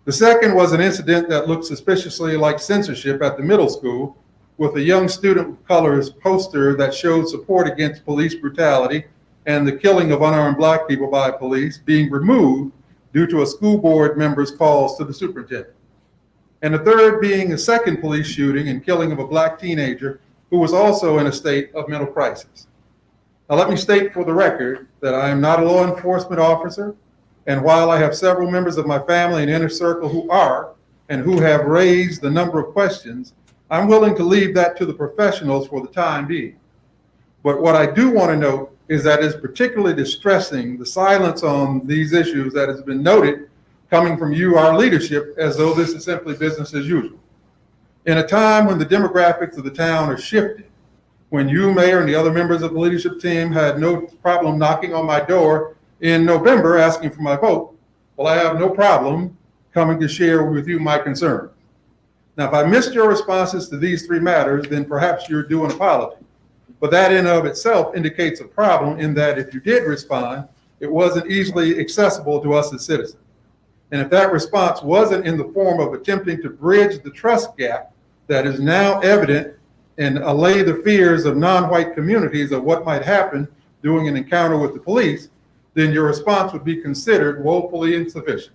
The second was an incident that looked suspiciously like censorship at the middle school, with a young student of color's poster that showed support against police brutality and the killing of unarmed Black people by police being removed due to a school board member's calls to the superintendent. And the third being a second police shooting and killing of a Black teenager who was also in a state of mental crisis. Now, let me state for the record that I am not a law enforcement officer, and while I have several members of my family and inner circle who are, and who have raised the number of questions, I'm willing to leave that to the professionals for the time being. But what I do want to note is that it's particularly distressing, the silence on these issues that has been noted coming from you, our leadership, as though this is simply business as usual. In a time when the demographics of the town are shifting, when you, Mayor, and the other members of the leadership team had no problem knocking on my door in November asking for my vote, well, I have no problem coming to share with you my concerns. Now, if I missed your responses to these three matters, then perhaps you're due an apology. But that in of itself indicates a problem in that if you did respond, it wasn't easily accessible to us as citizens. And if that response wasn't in the form of attempting to bridge the trust gap that is now evident and allay the fears of non-white communities of what might happen during an encounter with the police, then your response would be considered woefully insufficient.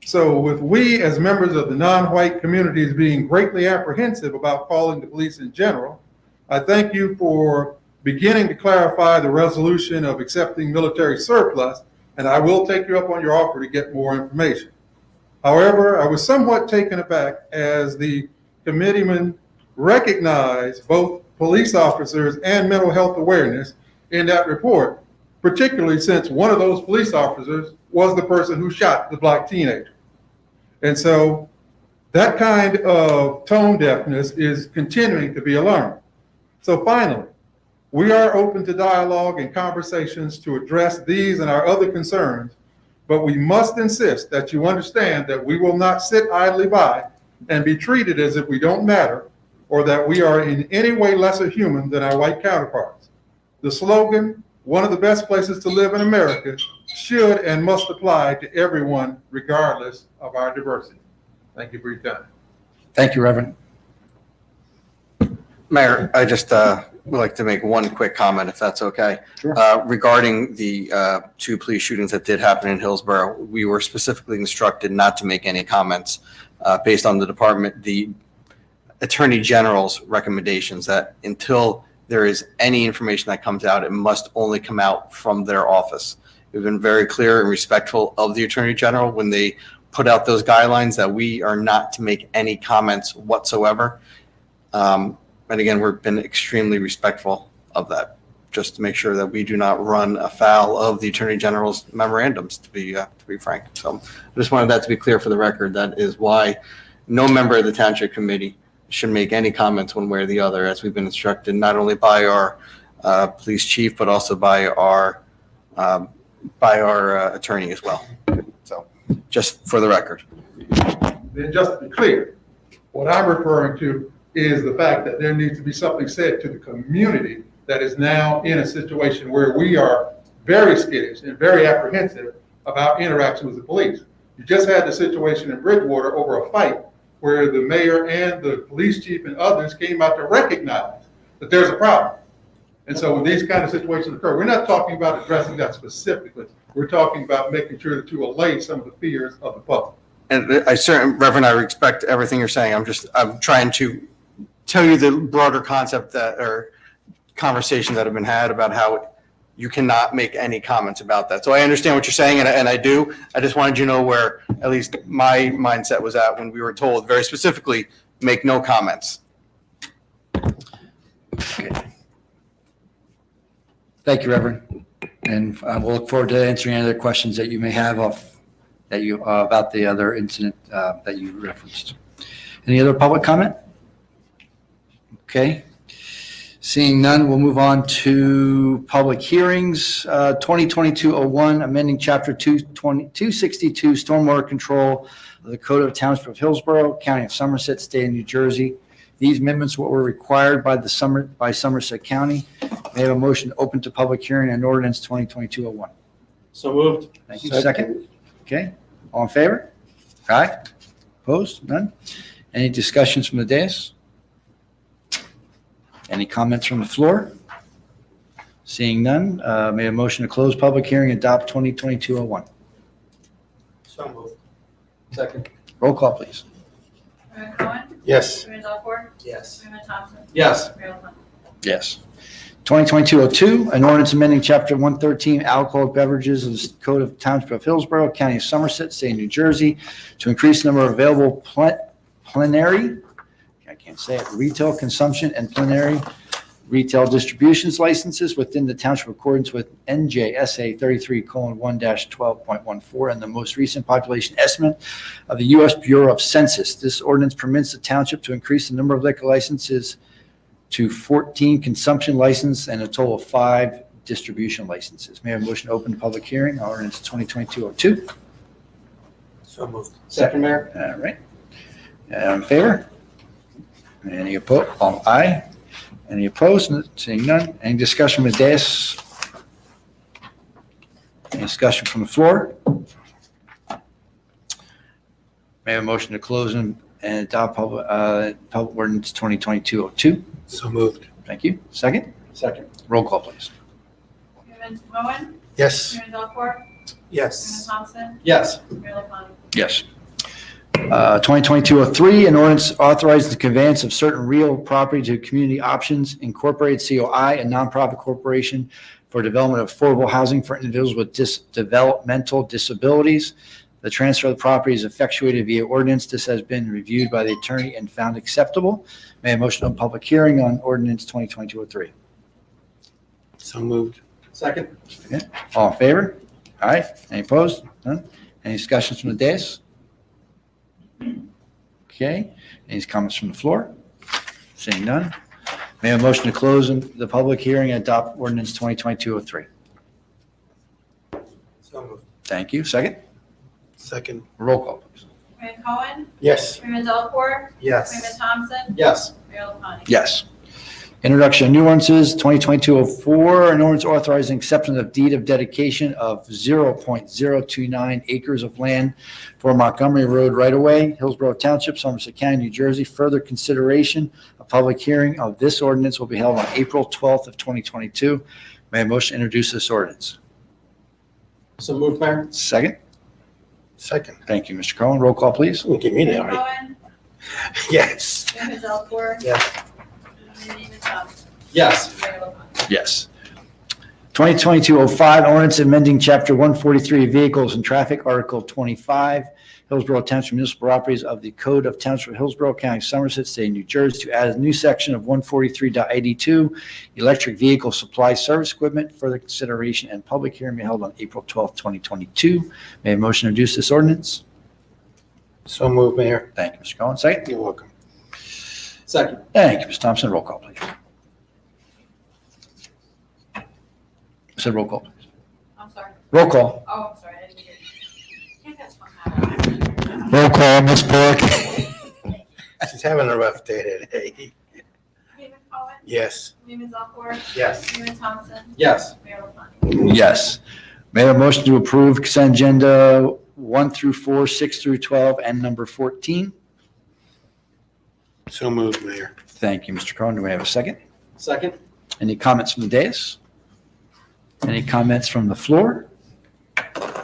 So with we as members of the non-white communities being greatly apprehensive about calling the police in general, I thank you for beginning to clarify the resolution of accepting military surplus, and I will take you up on your offer to get more information. However, I was somewhat taken aback as the committeeman recognized both police officers and mental health awareness in that report, particularly since one of those police officers was the person who shot the black teenager. And so that kind of tone deafness is continuing to be alarming. So finally, we are open to dialogue and conversations to address these and our other concerns, but we must insist that you understand that we will not sit idly by and be treated as if we don't matter or that we are in any way lesser human than our white counterparts. The slogan, "One of the best places to live in America," should and must apply to everyone regardless of our diversity. Thank you for your time. Thank you, Reverend. Mayor, I just would like to make one quick comment, if that's okay. Sure. Regarding the two police shootings that did happen in Hillsborough, we were specifically instructed not to make any comments based on the Attorney General's recommendations that until there is any information that comes out, it must only come out from their office. We've been very clear and respectful of the Attorney General when they put out those guidelines that we are not to make any comments whatsoever. And again, we've been extremely respectful of that, just to make sure that we do not run afoul of the Attorney General's memorandums, to be frank. So I just wanted that to be clear for the record. That is why no member of the Township Committee should make any comments one way or the other, as we've been instructed not only by our police chief, but also by our attorney as well. So just for the record. Then just to be clear, what I'm referring to is the fact that there needs to be something said to the community that is now in a situation where we are very skittish and very apprehensive about interaction with the police. You just had the situation in Bridgewater over a fight where the mayor and the police chief and others came out to recognize that there's a problem. And so when these kind of situations occur, we're not talking about addressing that specifically. We're talking about making sure to allay some of the fears of the public. And Reverend, I respect everything you're saying. I'm trying to tell you the broader concept or conversation that have been had about how you cannot make any comments about that. So I understand what you're saying, and I do. I just wanted you to know where at least my mindset was at when we were told very specifically, make no comments. Okay. Thank you, Reverend. And we'll look forward to answering any other questions that you may have about the other incident that you referenced. Any other public comment? Okay. Seeing none, we'll move on to public hearings. 2022-01, amending Chapter 262, Stormwater Control of the Code of Township of Hillsborough, County of Somerset, State of New Jersey. These amendments were required by Somerset County. May I have a motion to open to public hearing on ordinance 2022-01? So moved. Thank you. Second? Okay. All in favor? Aye. Opposed? None? Any discussions from the dais? Any comments from the floor? Seeing none, may I have a motion to close public hearing and adopt 2022-01? So moved. Second. Roll call, please. Chairman Cohen? Yes. Chairman Alford? Yes. Chairman Thompson? Yes. Mayor LaFountain? Yes. 2022-02, an ordinance amending Chapter 113, alcoholic beverages of the Code of Township of Hillsborough, County of Somerset, State of New Jersey, to increase the number of available plenary can't say it, retail consumption and plenary retail distributions licenses within the township in accordance with NJSA 33:1-12.14 and the most recent population estimate of the U.S. Bureau of Census. This ordinance permits the township to increase the number of liquor licenses to 14 consumption licenses and a total of 5 distribution licenses. May I have a motion to open the public hearing on ordinance 2022-02? So moved. Second, Mayor. All right. In favor? Any opposed? Aye. Any opposed? Seeing none. Any discussion with dais? Any discussion from the floor? May I have a motion to close and adopt public ordinance 2022-02? So moved. Thank you. Second? Second. Roll call, please. Chairman Cohen? Yes. Chairman Delport? Yes. Chairman Thompson? Yes. Mayor LaPlante? Yes. 2022-03, an ordinance authorizing the conveyance of certain real property to Community Options Incorporated, COI, a nonprofit corporation for development of affordable housing for individuals with developmental disabilities. The transfer of the property is effectuated via ordinance. This has been reviewed by the attorney and found acceptable. May I have a motion on public hearing on ordinance 2022-03? So moved. Second. All in favor? All right. Any opposed? None? Any discussions from the dais? Okay. Any comments from the floor? Seeing none. May I have a motion to close the public hearing and adopt ordinance 2022-03? So moved. Thank you. Second? Second. Roll call, please. Chairman Cohen? Yes. Chairman Delport? Yes. Chairman Thompson? Yes. Mayor LaPlante? Yes. Introduction of new ordinances, 2022-04, an ordinance authorizing acceptance of deed of dedication of 0.029 acres of land for Montgomery Road right-of-way, Hillsborough Township, Somerset County, New Jersey. Further consideration, a public hearing of this ordinance will be held on April 12th of 2022. May I have a motion to introduce this ordinance? So moved, Mayor. Second? Second. Thank you, Mr. Cohen. Roll call, please. Give me that, Chairman right? Cohen? Yes. Chairman Delport? Yes. Chairman Thompson? Yes. Mayor LaPlante? Yes. 2022-05, ordinance amending Chapter 143 Vehicles and Traffic, Article 25, Hillsborough Township Municipal Properties of the Code of Township of Hillsborough, County of Somerset, State of New Jersey, to add a new section of 143.82, electric vehicle supply service equipment. Further consideration and public hearing may be held on April 12th, 2022. May I have a motion to introduce this ordinance? So moved, Mayor. Thank you, Mr. Cohen. Second? You're welcome. Second. Thank you, Mr. Thompson. Roll call, please. I said roll call, please. I'm sorry. Roll call. Oh, I'm sorry. I didn't hear you. Can't somehow. Roll call, Ms. Burke. She's having a rough day today. Chairman Cohen? Yes. Chairman Delport? Yes. Chairman Thompson? Yes. Mayor LaPlante? Yes. May I have a motion to approve consent agenda 1 through 4, 6 through 12, and number 14? So moved, Mayor. Thank you, Mr. Cohen. Do we have a second? Second. Any comments from the dais? Any comments from the floor?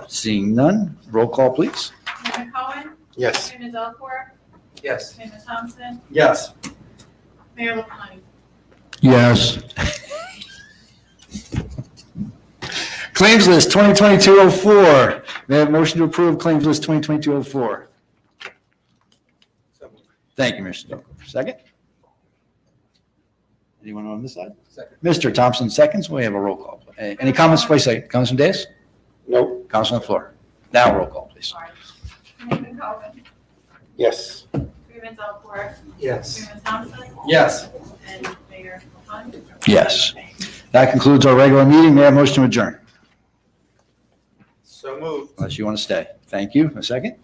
Seeing none, roll call, please. Chairman Cohen? Yes. Chairman Delport? Yes. Chairman Thompson? Yes. Mayor LaPlante? Yes. Claims list 2022-04. May I have a motion to approve claims list 2022-04? Thank you, Mr. Doker. Second? Anyone on this side? Second. Mr. Thompson, seconds. We have a roll call. Any comments? Wait a second. Comments from dais? Nope. Comments on the floor? Now roll call, please. Sorry. Chairman Cohen? Yes. Chairman Delport? Yes. Chairman Thompson? Yes. And Mayor LaPlante? Yes. That concludes our regular meeting. May I have a motion to adjourn? So moved. Unless you want to stay. Thank you. A second?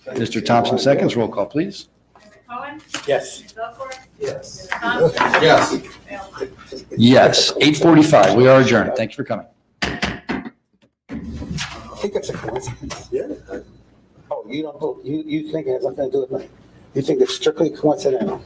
Mr. Thompson, seconds. Roll call, please. Chairman Cohen? Yes. Chairman Delport? Yes. Chairman Thompson? Yes. Mayor LaPlante? Yes. 8:45. We are adjourned. Thank you for coming. I think it's a coincidence. Yeah. Oh, you don't, you think it has nothing to do with me? You think it's strictly coincidental?